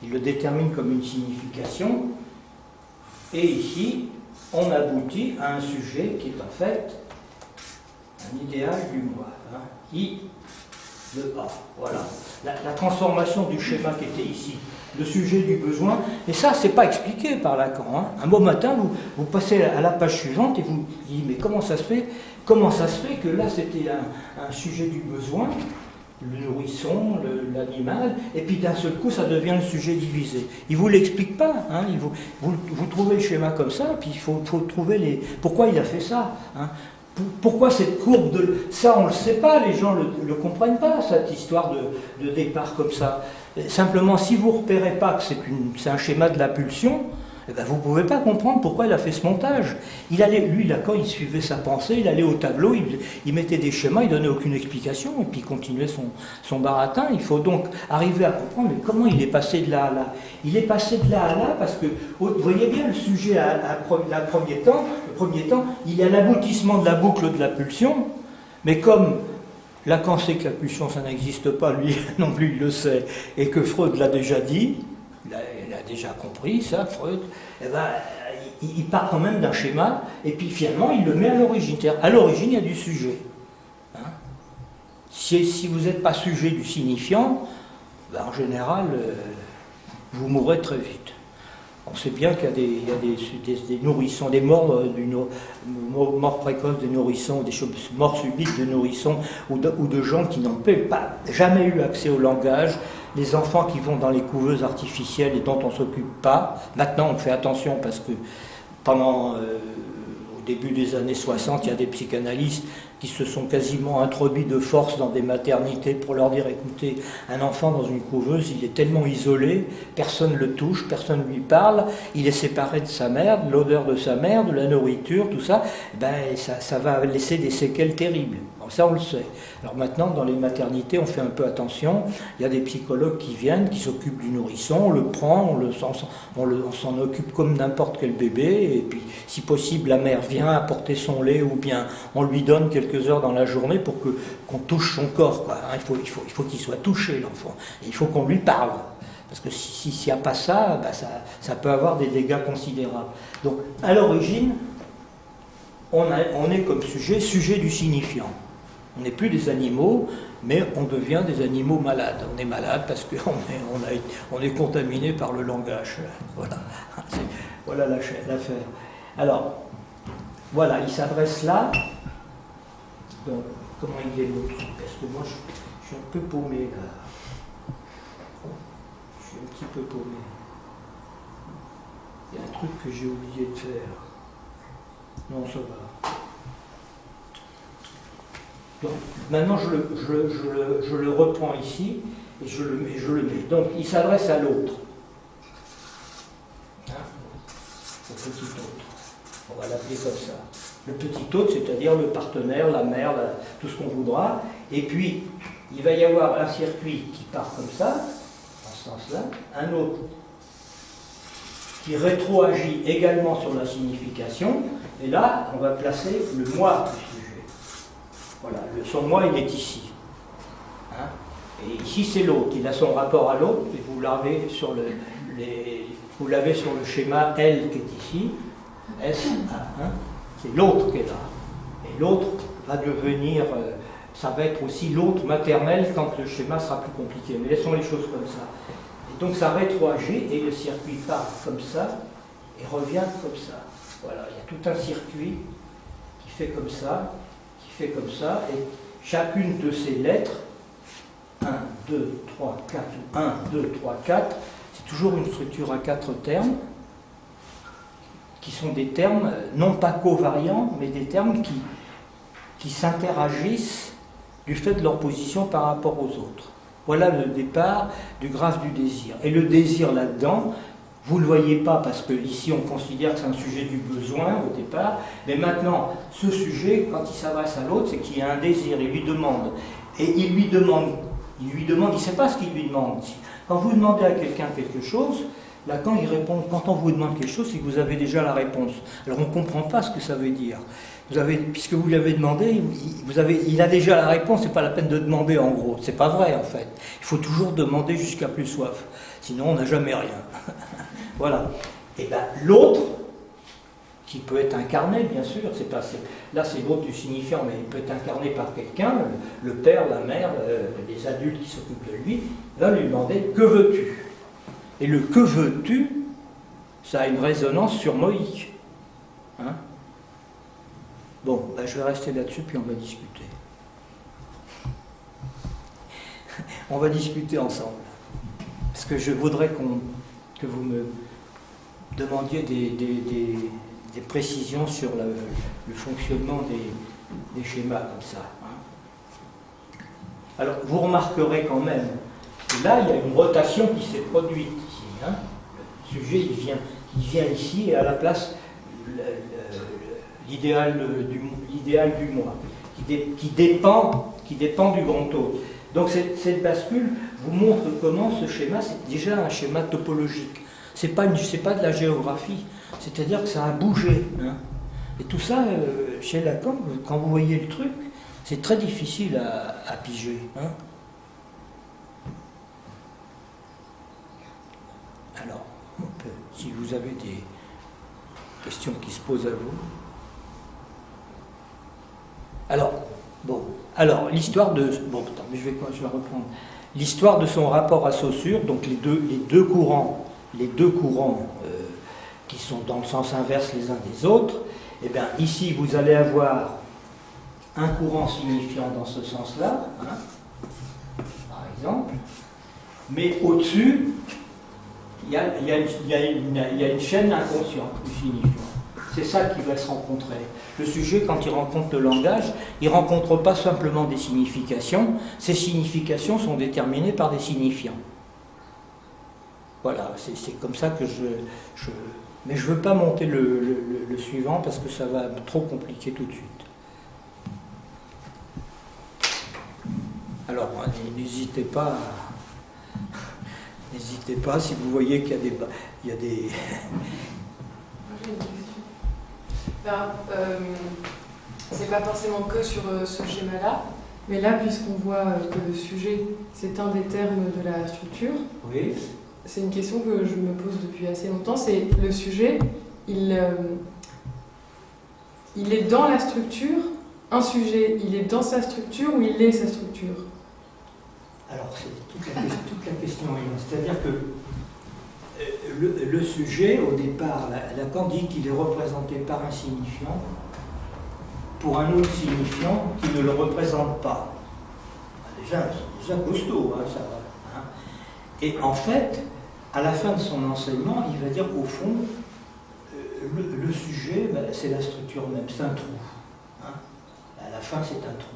Il le détermine comme une signification. Et ici, on aboutit à un sujet qui est en fait un idéal du moi. Hein, I de A. Voilà. La transformation du schéma qui était ici, le sujet du besoin. Et ça, c'est pas expliqué par Lacan. Hein. Un beau matin, vous passez à la page suivante et vous dites, mais comment ça se fait que là, c'était un sujet du besoin, le nourrisson, l'animal, et puis d'un seul coup, ça devient le sujet divisé. Il ne vous l'explique pas. Hein, vous trouvez le schéma comme ça, puis il faut trouver pourquoi il a fait ça. Hein, pourquoi cette courbe de... Ça, on ne le sait pas, les gens ne le comprennent pas, cette histoire de départ comme ça. Simplement, si vous ne repérez pas que c'est un schéma de la pulsion, eh ben, vous ne pouvez pas comprendre pourquoi il a fait ce montage. Lui, quand il suivait sa pensée, il allait au tableau, il mettait des schémas, il ne donnait aucune explication, et puis il continuait son baratin. Il faut donc arriver à comprendre mais comment il est passé de là à là. Il est passé de là à là parce que, vous voyez bien le sujet le premier temps, il est à l'aboutissement de la boucle de la pulsion, mais comme Lacan sait que la pulsion, ça n'existe pas, lui non plus il le sait, et que Freud l'a déjà dit, il a déjà compris ça, Freud, eh ben, il part quand même d'un schéma, et puis finalement il le met à l'origine. À l'origine, il y a du sujet. Hein, si vous n'êtes pas sujet du signifiant, ben, en général, vous mourrez très vite. On sait bien qu'il y a des nourrissons, des morts, morts précoces de nourrissons, des morts subites de nourrissons, ou de gens qui n'ont jamais eu accès au langage, les enfants qui vont dans les couveuses artificielles et dont on ne s'occupe pas. Maintenant, on fait attention parce que au début des années 60, il y a des psychanalystes qui se sont quasiment introduits de force dans des maternités pour leur dire, écoutez, un enfant dans une couveuse, il est tellement isolé, personne ne le touche, personne ne lui parle, il est séparé de sa mère, de l'odeur de sa mère, de la nourriture, tout ça, ça va laisser des séquelles terribles. Bon, ça, on le sait. Alors maintenant, dans les maternités, on fait un peu attention, il y a des psychologues qui viennent, qui s'occupent du nourrisson, on le prend, on s'en occupe comme n'importe quel bébé, et puis, si possible, la mère vient apporter son lait, ou bien on lui donne quelques heures dans la journée pour qu'on touche son corps, quoi. Il faut qu'il soit touché, l'enfant. Et il faut qu'on lui parle. Parce que s'il n'y a pas ça, ça peut avoir des dégâts considérables. Donc, à l'origine, on est comme sujet du signifiant. On n'est plus des animaux, mais on devient des animaux malades. On est malade parce qu'on est contaminé par le langage. Voilà l'affaire. Alors, voilà, il s'adresse là. Donc, comment il est l'autre? Parce que moi, je suis un peu paumé, là. Je suis un petit peu paumé. Il y a un truc que j'ai oublié de faire. Non, ça va. Donc, maintenant, je le reprends ici, et je le mets. Donc, il s'adresse à l'autre. Au petit autre. On va l'appeler comme ça. Le petit autre, c'est-à-dire le partenaire, la mère, tout ce qu'on voudra. Et puis, il va y avoir un circuit qui part comme ça, dans ce sens-là, un autre qui rétroagit également sur la signification. Et là, on va placer le moi du sujet. Voilà, son moi, il est ici. Hein? Et ici, c'est l'autre. Il a son rapport à l'autre, et vous l'avez sur le schéma L qui est ici. S, hein? C'est l'autre qui est là. Et l'autre va devenir, ça va être aussi l'autre maternel quand le schéma sera plus compliqué. Mais laissons les choses comme ça. Et donc ça rétroagit et le circuit part comme ça et revient comme ça. Voilà, il y a tout un circuit qui fait comme ça, et chacune de ces lettres, 1, 2, 3, 4, 1, 2, 3, 4, c'est toujours une structure à 4 termes, qui sont des termes non pas covariants, mais des termes qui s'interagissent du fait de leur position par rapport aux autres. Voilà le départ du graphe du désir. Et le désir là-dedans, vous ne le voyez pas parce que ici on considère que c'est un sujet du besoin au départ, mais maintenant, ce sujet, quand il s'adresse à l'autre, c'est qu'il y a un désir, il lui demande. Et il ne sait pas ce qu'il lui demande. Quand vous demandez à quelqu'un quelque chose, Lacan, il répond, quand on vous demande quelque chose, c'est que vous avez déjà la réponse. Alors on ne comprend pas ce que ça veut dire. Puisque vous lui avez demandé, il a déjà la réponse, c'est pas la peine de demander en gros. C'est pas vrai en fait. Il faut toujours demander jusqu'à plus soif. Sinon on n'a jamais rien. Voilà. Et bien l'autre, qui peut être incarné bien sûr, là c'est l'autre du signifiant, mais il peut être incarné par quelqu'un, le père, la mère, les adultes qui s'occupent de lui, va lui demander « que veux-tu » Et le « que veux-tu » ça a une résonance surmoïque. Hein? Bon, je vais rester là-dessus, puis on va discuter. On va discuter ensemble. Parce que je voudrais que vous me demandiez des précisions sur le fonctionnement des schémas comme ça. Hein. Alors, vous remarquerez quand même que là, il y a une rotation qui s'est produite ici. Hein. Le sujet, il vient ici, et à la place, l'idéal du moi, qui dépend du grand autre. Donc cette bascule vous montre comment ce schéma, c'est déjà un schéma topologique. C'est pas de la géographie, c'est-à-dire que ça a bougé. Hein. Et tout ça, chez Lacan, quand vous voyez le truc, c'est très difficile à piger. Hein. Alors, si vous avez des questions qui se posent à vous. Alors, l'histoire de... Bon, attends, mais je vais reprendre. L'histoire de son rapport à Saussure, donc les deux courants qui sont dans le sens inverse les uns des autres, eh bien, ici, vous allez avoir un courant signifiant dans ce sens-là, hein, par exemple, mais au-dessus, il y a une chaîne inconsciente du signifiant. C'est ça qui va se rencontrer. Le sujet, quand il rencontre le langage, il ne rencontre pas simplement des significations. Ces significations sont déterminées par des signifiants. Voilà, c'est comme ça que mais je ne veux pas monter le suivant parce que ça va être trop compliqué tout de suite. Alors, n'hésitez pas, si vous voyez qu'il y a des... C'est pas forcément que sur ce schéma-là, mais là, puisqu'on voit que le sujet, c'est un des termes de la structure, oui. C'est une question que je me pose depuis assez longtemps, c'est le sujet, il est dans la structure, un sujet, il est dans sa structure ou il est sa structure? Alors, c'est toute la question. C'est-à-dire que le sujet, au départ, Lacan dit qu'il est représenté par un signifiant pour un autre signifiant qui ne le représente pas. Déjà costaud, hein, ça va. Hein. Et en fait, à la fin de son enseignement, il va dire qu'au fond, le sujet, ben, c'est la structure même, c'est un trou. Hein. À la fin, c'est un trou.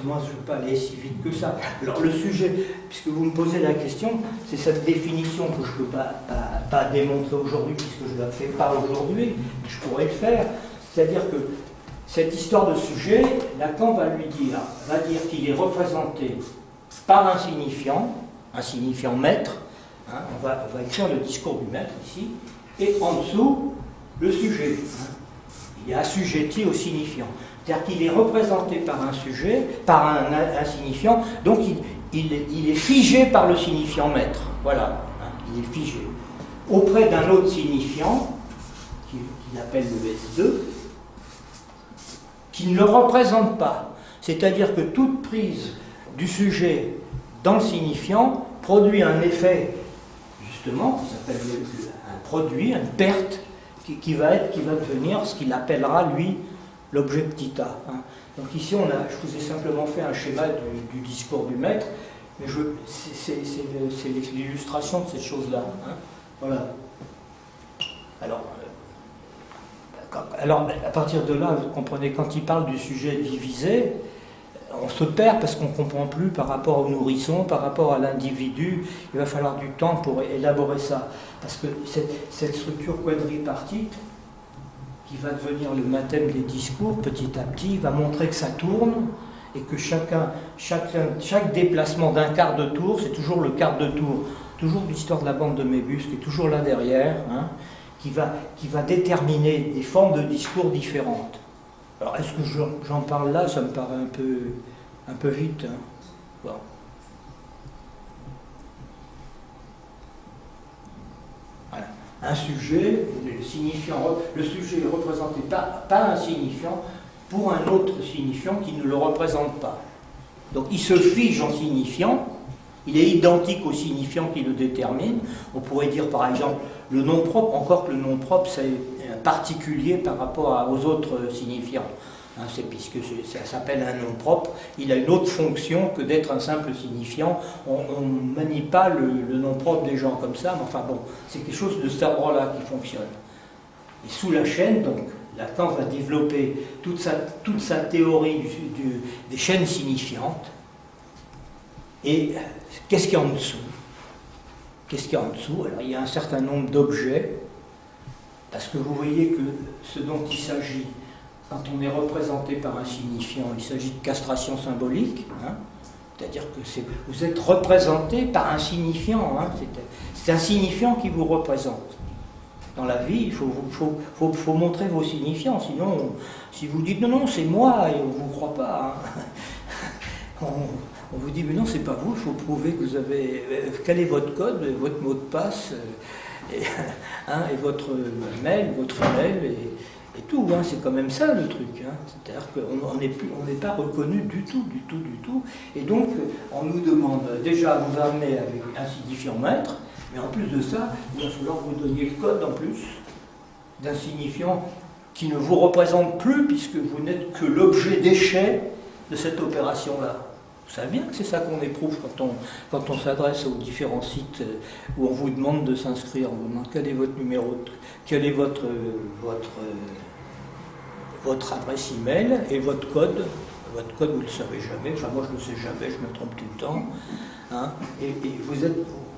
Moi, je ne veux pas aller si vite que ça. Alors, le sujet, puisque vous me posez la question, c'est cette définition que je ne peux pas démontrer aujourd'hui, puisque je ne la fais pas aujourd'hui, je pourrais le faire. C'est-à-dire que cette histoire de sujet, Lacan va dire qu'il est représenté par un signifiant maître, hein, on va écrire le discours du maître ici, et en dessous, le sujet. Hein, il est assujetti au signifiant. C'est-à-dire qu'il est représenté par un sujet, par un signifiant, donc il est figé par le signifiant maître. Voilà, hein, il est figé. Auprès d'un autre signifiant, qu'il appelle le S2, qui ne le représente pas. C'est-à-dire que toute prise du sujet dans le signifiant produit un effet, justement, qui s'appelle un produit, une perte, qui va devenir ce qu'il appellera, lui, l'objet petit a. Hein. Donc ici, je vous ai simplement fait un schéma du discours du maître, mais c'est l'illustration de cette chose-là. Hein. Voilà. Alors, à partir de là, vous comprenez, quand il parle du sujet divisé, on se perd parce qu'on ne comprend plus par rapport au nourrisson, par rapport à l'individu. Il va falloir du temps pour élaborer ça. Parce que cette structure quadripartite, qui va devenir le mathème des discours, petit à petit, va montrer que ça tourne et que chaque déplacement d'un quart de tour, c'est toujours le quart de tour, toujours l'histoire de la bande de Mébus, qui est toujours là derrière, hein, qui va déterminer des formes de discours différentes. Alors, est-ce que j'en parle là? Ça me paraît un peu vite. Hein. Bon. Voilà. Un sujet, le sujet est représenté par un signifiant pour un autre signifiant qui ne le représente pas. Donc, il se fige en signifiant, il est identique au signifiant qui le détermine. On pourrait dire, par exemple, le nom propre, encore que le nom propre, c'est particulier par rapport aux autres signifiants. Hein, puisque ça s'appelle un nom propre, il a une autre fonction que d'être un simple signifiant. On ne manie pas le nom propre des gens comme ça, mais enfin bon, c'est quelque chose de cet ordre-là qui fonctionne. Et sous la chaîne, donc, Lacan va développer toute sa théorie des chaînes signifiantes. Et qu'est-ce qu'il y a en dessous? Qu'est-ce qu'il y a en dessous? Alors, il y a un certain nombre d'objets, parce que vous voyez que ce dont il s'agit, quand on est représenté par un signifiant, il s'agit de castration symbolique, hein, c'est-à-dire que vous êtes représenté par un signifiant, hein, c'est un signifiant qui vous représente. Dans la vie, il faut montrer vos signifiants, sinon, si vous dites non, c'est moi, et on ne vous croit pas, hein. On vous dit, mais non, c'est pas vous, il faut prouver que vous avez... Quel est votre code, votre mot de passe, et votre mail, votre email, et tout, hein, c'est quand même ça le truc. Hein. C'est-à-dire qu'on n'est pas reconnu du tout. Et donc, on nous demande déjà à vous amener avec un signifiant maître, mais en plus de ça, il va falloir vous donner le code en plus d'un signifiant qui ne vous représente plus, puisque vous n'êtes que l'objet d'échec de cette opération-là. Vous savez bien que c'est ça qu'on éprouve quand on s'adresse aux différents sites où on vous demande de s'inscrire. On vous demande quel est votre numéro, quel est votre adresse email et votre code. Votre code, vous ne le savez jamais. Enfin, moi, je ne le sais jamais, je me trompe tout le temps. Hein. Et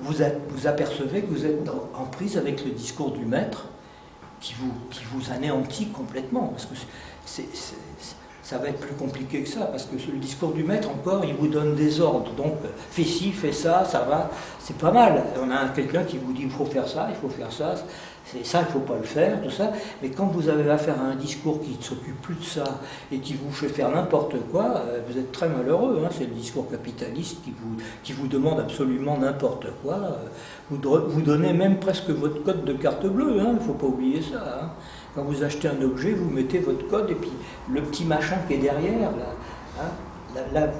vous apercevez que vous êtes en prise avec le discours du maître qui vous anéantit complètement. Parce que ça va être plus compliqué que ça, parce que le discours du maître, encore, il vous donne des ordres. Donc, fais ci, fais ça, ça va, c'est pas mal. On a quelqu'un qui vous dit, il faut faire ça, il faut faire ça, c'est ça, il ne faut pas le faire, tout ça. Mais quand vous avez affaire à un discours qui ne s'occupe plus de ça et qui vous fait faire n'importe quoi, vous êtes très malheureux. Hein. C'est le discours capitaliste qui vous demande absolument n'importe quoi. Vous donnez même presque votre code de carte bleue, hein. Il ne faut pas oublier ça. Hein. Quand vous achetez un objet, vous mettez votre code et puis le petit machin qui est derrière, là, hein,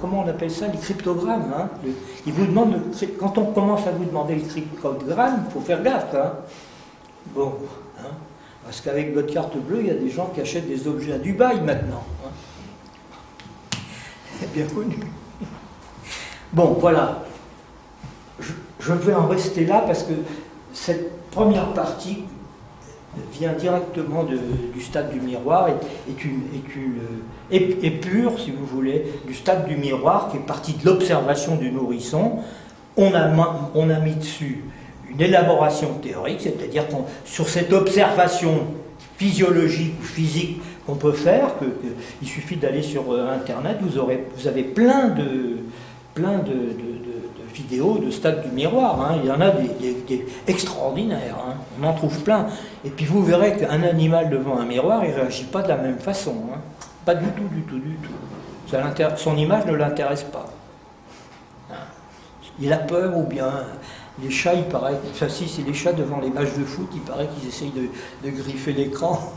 comment on appelle ça, les cryptogrammes. Hein, il vous demande, quand on commence à vous demander le cryptogramme, il faut faire gaffe. Hein. Bon, hein, parce qu'avec votre carte bleue, il y a des gens qui achètent des objets à Dubaï maintenant. Hein. C'est bien connu. Bon, voilà. Je vais en rester là parce que cette première partie vient directement du stade du miroir, est pure, si vous voulez, du stade du miroir, qui est parti de l'observation du nourrisson. On a mis dessus une élaboration théorique, c'est-à-dire sur cette observation physiologique ou physique qu'on peut faire, il suffit d'aller sur Internet, vous avez plein de vidéos de stade du miroir, hein. Il y en a des extraordinaires, hein. On en trouve plein. Et puis vous verrez qu'un animal devant un miroir, il ne réagit pas de la même façon, hein. Pas du tout, du tout, du tout. Son image ne l'intéresse pas. Hein. Il a peur, ou bien les chats, il paraît, enfin si c'est les chats devant les matchs de foot, il paraît qu'ils essayent de griffer l'écran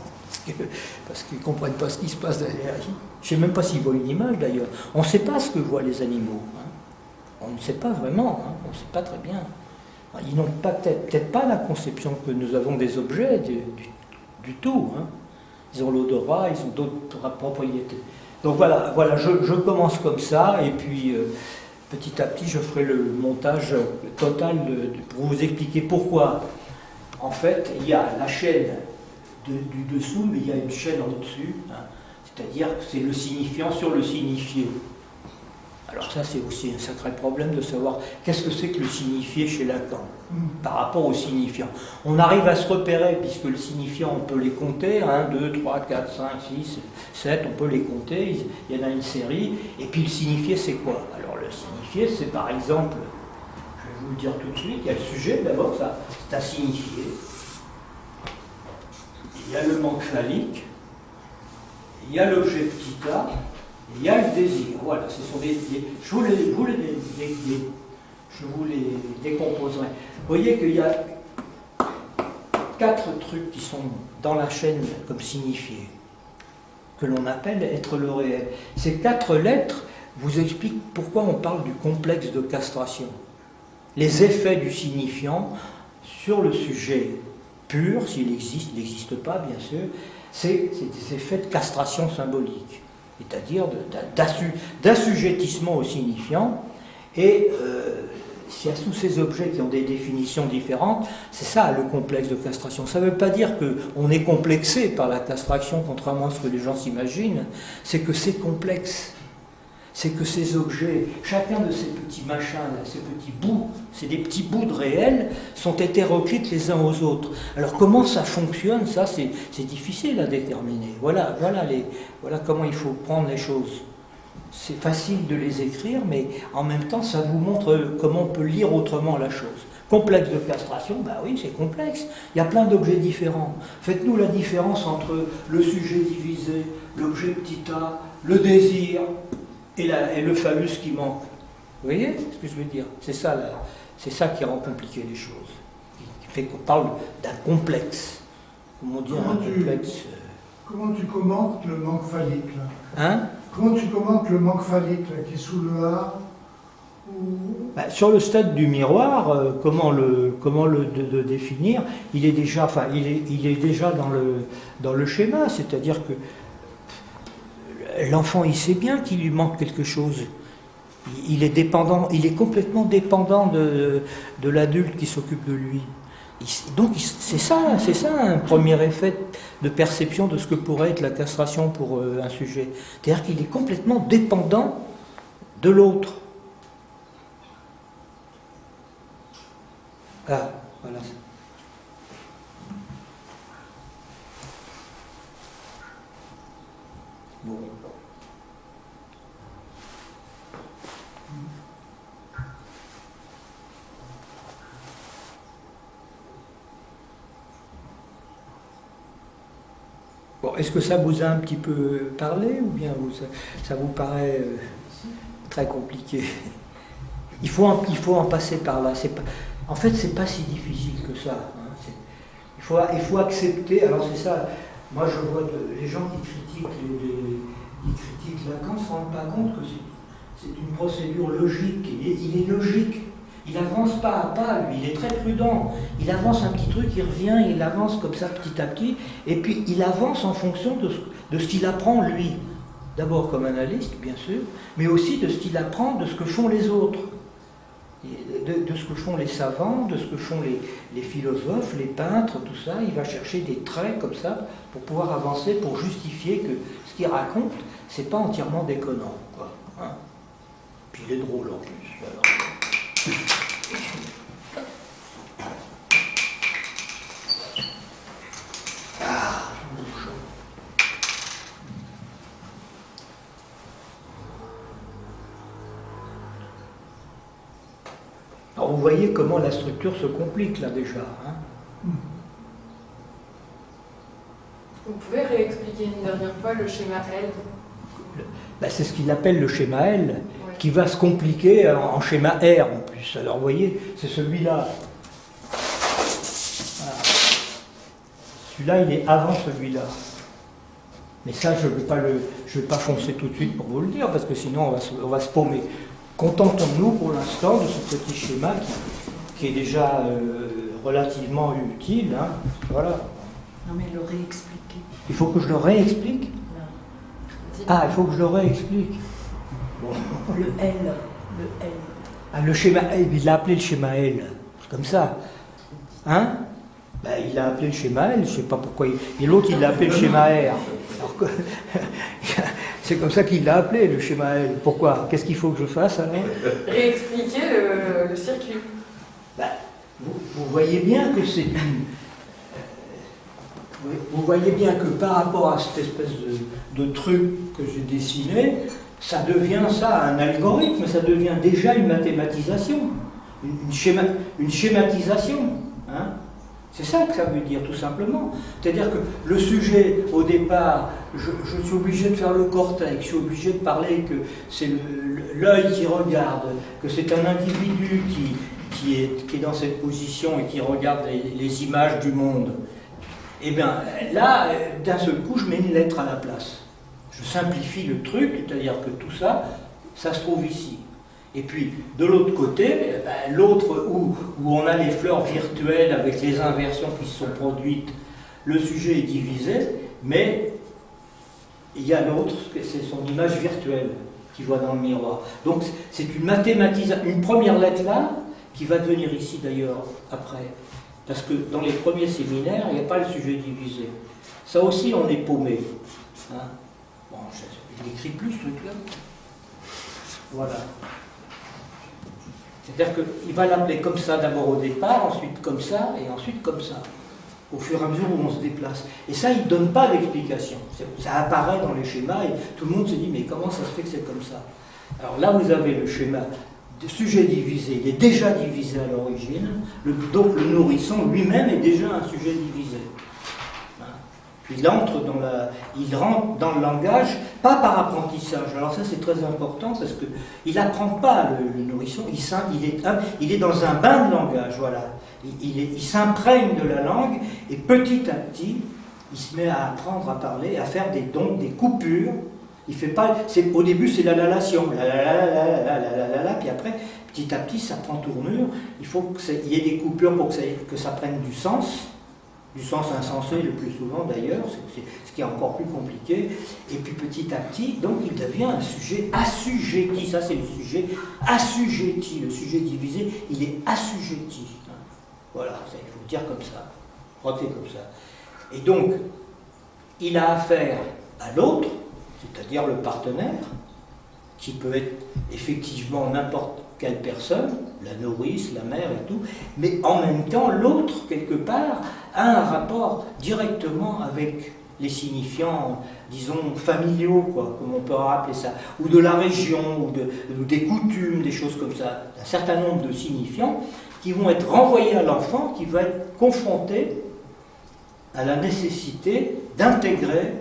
parce qu'ils ne comprennent pas ce qui se passe derrière. Je ne sais même pas s'ils voient une image d'ailleurs. On ne sait pas ce que voient les animaux, hein. On ne sait pas vraiment, hein, on ne sait pas très bien. Ils n'ont peut-être pas la conception que nous avons des objets du tout. Hein. Ils ont l'odorat, ils ont d'autres propriétés. Donc voilà, je commence comme ça, et puis petit à petit je ferai le montage total pour vous expliquer pourquoi. En fait, il y a la chaîne du dessous, mais il y a une chaîne au-dessus, hein, c'est-à-dire que c'est le signifiant sur le signifié. Alors ça, c'est aussi un sacré problème de savoir qu'est-ce que c'est que le signifié chez Lacan par rapport au signifiant. On arrive à se repérer, puisque le signifiant, on peut les compter, 1, 2, 3, 4, 5, 6, 7, on peut les compter, il y en a une série, et puis le signifié, c'est quoi? Alors le signifié, c'est par exemple, je vais vous le dire tout de suite, il y a le sujet, d'abord, ça, c'est à signifier. Il y a le manque phallique, il y a l'objet petit a, il y a le désir. Voilà, ce sont je vous les décomposerai. Vous voyez qu'il y a 4 trucs qui sont dans la chaîne comme signifiés, que l'on appelle être le réel. Ces 4 lettres vous expliquent pourquoi on parle du complexe de castration. Les effets du signifiant sur le sujet pur, s'il existe, il n'existe pas bien sûr, c'est des effets de castration symbolique, c'est-à-dire d'assujettissement au signifiant, et s'il y a tous ces objets qui ont des définitions différentes, c'est ça le complexe de castration. Ça ne veut pas dire qu'on est complexé par la castration, contrairement à ce que les gens s'imaginent, c'est que c'est complexe. C'est que ces objets, chacun de ces petits machins, ces petits bouts, c'est des petits bouts de réel, sont hétéroclites les uns aux autres. Alors comment ça fonctionne, ça c'est difficile à déterminer. Voilà comment il faut prendre les choses. C'est facile de les écrire, mais en même temps ça vous montre comment on peut lire autrement la chose. Complexe de castration, bah oui, c'est complexe. Il y a plein d'objets différents. Faites-nous la différence entre le sujet divisé, l'objet petit a, le désir, et le phallus qui manque. Vous voyez ce que je veux dire? C'est ça qui rend compliqué les choses. Qui fait qu'on parle d'un complexe. Comment dire un complexe? Comment tu commentes le manque phallique là? Hein? Comment tu commentes le manque phallique là, qui est sous le A ou... Sur le stade du miroir, comment le définir? Il est déjà dans le schéma, c'est-à-dire que l'enfant, il sait bien qu'il lui manque quelque chose. Il est dépendant, il est complètement dépendant de l'adulte qui s'occupe de lui. Donc c'est ça un premier effet de perception de ce que pourrait être la castration pour un sujet. C'est-à-dire qu'il est complètement dépendant de l'autre. Ah, voilà. Bon. Bon, est-ce que ça vous a un petit peu parlé ou bien ça vous paraît très compliqué? Il faut en passer par là. En fait, c'est pas si difficile que ça. Hein. Il faut accepter. Alors c'est ça. Moi, je vois les gens qui critiquent Lacan ne se rendent pas compte que c'est une procédure logique. Il est logique. Il avance pas à pas, lui. Il est très prudent. Il avance un petit truc, il revient, il avance comme ça petit à petit. Et puis, il avance en fonction de ce qu'il apprend, lui. D'abord comme analyste, bien sûr, mais aussi de ce qu'il apprend de ce que font les autres. De ce que font les savants, de ce que font les philosophes, les peintres, tout ça. Il va chercher des traits comme ça pour pouvoir avancer, pour justifier que ce qu'il raconte, c'est pas entièrement déconnant, quoi. Hein. Puis il est drôle en plus. Alors. Ah, alors vous voyez comment la structure se complique là déjà. Hein. Vous pouvez réexpliquer une dernière fois le schéma L? Ben, c'est ce qu'il appelle le schéma L, Ouais. qui va se compliquer en schéma R en plus. Alors vous voyez, c'est celui-là. Voilà. Celui-là, il est avant celui-là. Mais ça, je ne vais pas foncer tout de suite pour vous le dire, parce que sinon on va se paumer. Contentons-nous pour l'instant de ce petit schéma qui est déjà relativement utile. Hein. Voilà. Non mais le réexpliquer. Il faut que je le réexplique? Ah, il faut que je le réexplique. Bon. Le L. Ah, le schéma L, il l'a appelé le schéma L. C'est comme ça. Hein? Ben, il l'a appelé le schéma L, je ne sais pas pourquoi. Et l'autre, il l'a appelé le schéma R. Alors que... C'est comme ça qu'il l'a appelé, le schéma L. Pourquoi? Qu'est-ce qu'il faut que je fasse alors? Réexpliquer le circuit. Ben, vous voyez bien que c'est une... Vous voyez bien que par rapport à cette espèce de truc que j'ai dessiné, ça devient ça un algorithme, ça devient déjà une mathématisation, une schématisation. Hein. C'est ça que ça veut dire tout simplement. C'est-à-dire que le sujet, au départ, je suis obligé de faire le cortex, je suis obligé de parler que c'est l'œil qui regarde, que c'est un individu qui est dans cette position et qui regarde les images du monde. Et bien là, d'un seul coup, je mets une lettre à la place. Je simplifie le truc, c'est-à-dire que tout ça, ça se trouve ici. Et puis, de l'autre côté, ben, l'autre où on a les fleurs virtuelles avec les inversions qui se sont produites, le sujet est divisé, mais il y a l'autre, c'est son image virtuelle qu'il voit dans le miroir. Donc, c'est une mathématisation, une première lettre là, qui va devenir ici d'ailleurs, après. Parce que dans les premiers séminaires, il n'y a pas le sujet divisé. Ça aussi, on est paumé. Hein. Bon, je n'écris plus ce truc-là. Voilà. C'est-à-dire qu'il va l'appeler comme ça d'abord au départ, ensuite comme ça, et ensuite comme ça, au fur et à mesure où on se déplace. Et ça, il ne donne pas d'explication. Ça apparaît dans les schémas, et tout le monde se dit, mais comment ça se fait que c'est comme ça? Alors là, vous avez le schéma de sujet divisé, il est déjà divisé à l'origine, donc le nourrisson lui-même est déjà un sujet divisé. Il rentre dans le langage, pas par apprentissage. Alors ça c'est très important parce qu'il n'apprend pas le nourrisson, il est dans un bain de langage, voilà. Il s'imprègne de la langue et petit à petit, il se met à apprendre à parler, à faire des coupures. Il fait pas, au début c'est la lalation, puis après, petit à petit ça prend tournure. Il faut qu'il y ait des coupures pour que ça prenne du sens. du sens insensé le plus souvent d'ailleurs, c'est ce qui est encore plus compliqué. Et puis petit à petit, donc il devient un sujet assujetti. Ça c'est le sujet assujetti, le sujet divisé, il est assujetti. Voilà, ça, il faut le dire comme ça. Je crois que c'est comme ça. Et donc, il a affaire à l'autre, c'est-à-dire le partenaire, qui peut être effectivement n'importe quelle personne, la nourrice, la mère et tout, mais en même temps, l'autre, quelque part, a un rapport directement avec les signifiants, disons, familiaux, quoi, comme on peut rappeler ça, ou de la région, ou des coutumes, des choses comme ça. Un certain nombre de signifiants qui vont être renvoyés à l'enfant, qui va être confronté à la nécessité d'intégrer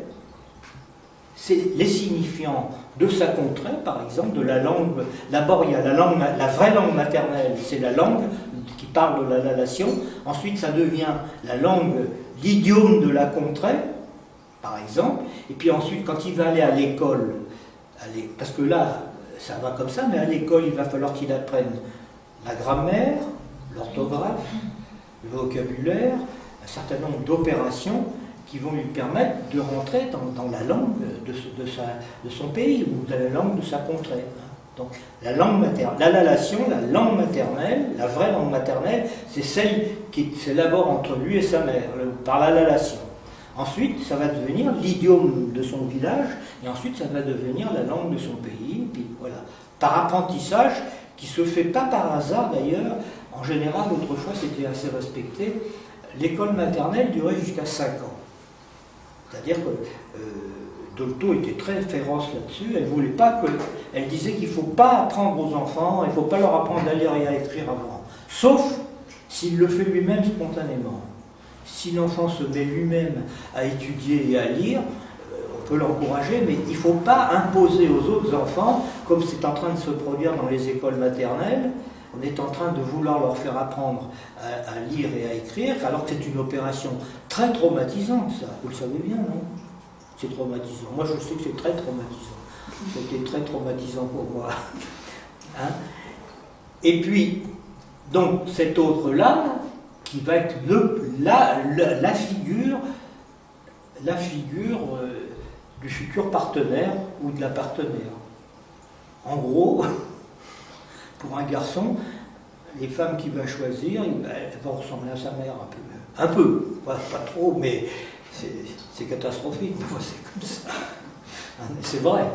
les signifiants de sa contrée, par exemple, de la langue. D'abord, il y a la vraie langue maternelle, c'est la langue qui parle de la nation. Ensuite, ça devient la langue, l'idiome de la contrée, par exemple. Et puis ensuite, quand il va aller à l'école, parce que là, ça va comme ça, mais à l'école, il va falloir qu'il apprenne la grammaire, l'orthographe, le vocabulaire, un certain nombre d'opérations qui vont lui permettre de rentrer dans la langue de son pays, ou dans la langue de sa contrée. Donc la langue maternelle, la nation, la langue maternelle, la vraie langue maternelle, c'est celle qui s'élabore entre lui et sa mère, par la nation. Ensuite, ça va devenir l'idiome de son village, et ensuite ça va devenir la langue de son pays, et puis voilà. Par apprentissage, qui se fait pas par hasard d'ailleurs, en général, autrefois c'était assez respecté, l'école maternelle durait jusqu'à 5 ans. C'est-à-dire que Dolto était très féroce là-dessus, elle disait qu'il ne faut pas apprendre aux enfants, il ne faut pas leur apprendre à lire et à écrire avant, sauf s'il le fait lui-même spontanément. Si l'enfant se met lui-même à étudier et à lire, on peut l'encourager, mais il ne faut pas imposer aux autres enfants, comme c'est en train de se produire dans les écoles maternelles. On est en train de vouloir leur faire apprendre à lire et à écrire, alors que c'est une opération très traumatisante, ça. Vous le savez bien, non? C'est traumatisant. Moi, je sais que c'est très traumatisant. C'était très traumatisant pour moi. Hein? Et puis, donc, cet autre-là, qui va être la figure du futur partenaire ou de la partenaire. En gros, pour un garçon, les femmes qu'il va choisir, elles vont ressembler à sa mère un peu, pas trop, mais c'est catastrophique, c'est comme ça. C'est vrai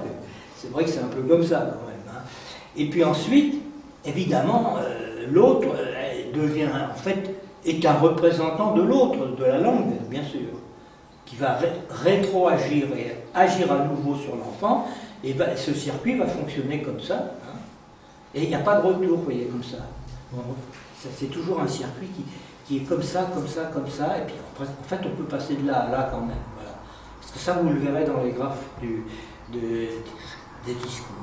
que c'est un peu comme ça quand même. Hein. Et puis ensuite, évidemment, l'autre devient, en fait, est un représentant de l'autre, de la langue, bien sûr, qui va rétroagir et agir à nouveau sur l'enfant, et ce circuit va fonctionner comme ça. Hein. Et il n'y a pas de retour, vous voyez, comme ça. C'est toujours un circuit qui est comme ça, et puis en fait on peut passer de là à là quand même. Voilà. Parce que ça, vous le verrez dans les graphes des discours.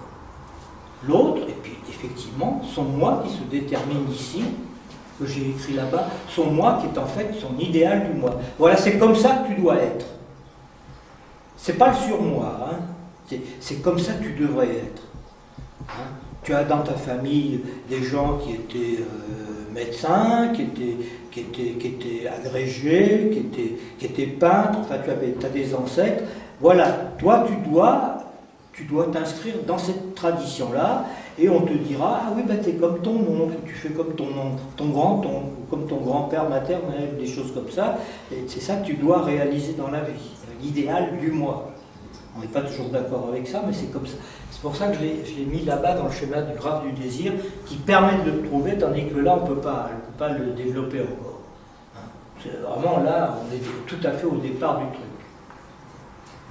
L'autre, et puis effectivement, son moi qui se détermine ici, que j'ai écrit là-bas, son moi qui est en fait son idéal du moi. Voilà, c'est comme ça que tu dois être. C'est pas le surmoi, hein. C'est comme ça que tu devrais être. Hein. Tu as dans ta famille des gens qui étaient médecins, qui étaient agrégés, qui étaient peintres, enfin tu as des ancêtres. Voilà, toi tu dois t'inscrire dans cette tradition-là, et on te dira, ah oui, tu es comme ton oncle, tu fais comme ton grand-oncle, comme ton grand-père maternel, des choses comme ça, et c'est ça que tu dois réaliser dans la vie, l'idéal du moi. On n'est pas toujours d'accord avec ça, mais c'est comme ça. C'est pour ça que je l'ai mis là-bas dans le schéma du graphe du désir, qui permet de le trouver, tandis que là, on ne peut pas le développer encore. Hein. Vraiment, là, on est tout à fait au départ du truc.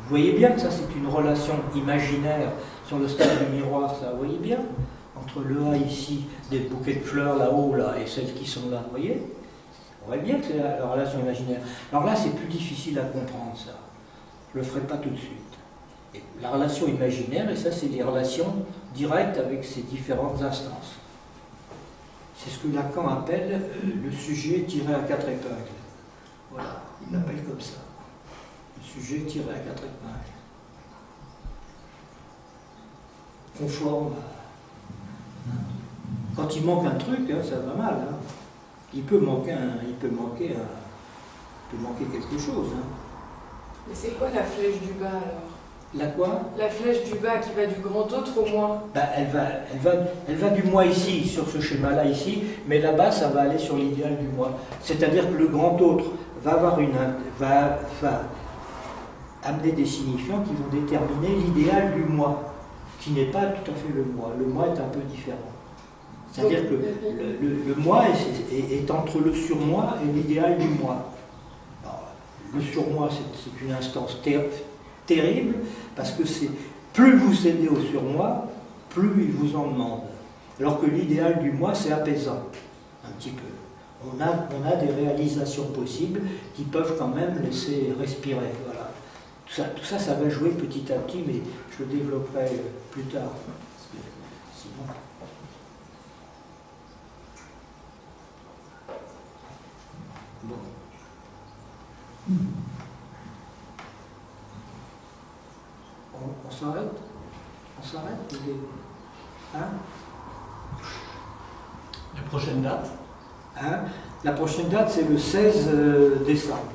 Vous voyez bien que ça, c'est une relation imaginaire sur le stade du miroir, ça, vous voyez bien? Entre le A ici, des bouquets de fleurs là-haut, là, et celles qui sont là, vous voyez? On voit bien que c'est la relation imaginaire. Alors là, c'est plus difficile à comprendre, ça. Je ne le ferai pas tout de suite. Et la relation imaginaire, et ça, c'est les relations directes avec ces différentes instances. C'est ce que Lacan appelle le sujet tiré à 4 épingles. Voilà, il l'appelle comme ça. Le sujet tiré à 4 épingles. Conforme à... Quand il manque un truc, hein, ça va mal. Hein. Il peut manquer un peut manquer quelque chose. Hein. Mais c'est quoi la flèche du bas alors? La quoi? La flèche du bas qui va du grand autre au moins. Ben, elle va du moi ici, sur ce schéma-là ici, mais là-bas, ça va aller sur l'idéal du moi. C'est-à-dire que le grand autre va avoir va amener des signifiants qui vont déterminer l'idéal du moi, qui n'est pas tout à fait le moi. Le moi est un peu différent. C'est-à-dire que le moi est entre le surmoi et l'idéal du moi. Alors, le surmoi, c'est une instance terrible, parce que c'est plus vous cédez au surmoi, plus il vous en demande. Alors que l'idéal du moi, c'est apaisant, un petit peu. On a des réalisations possibles qui peuvent quand même laisser respirer. Voilà. Tout ça, ça va jouer petit à petit, mais je le développerai plus tard. Parce que sinon... Bon. On s'arrête? On s'arrête? Hein? La prochaine date? Hein? La prochaine date, c'est le 16 décembre.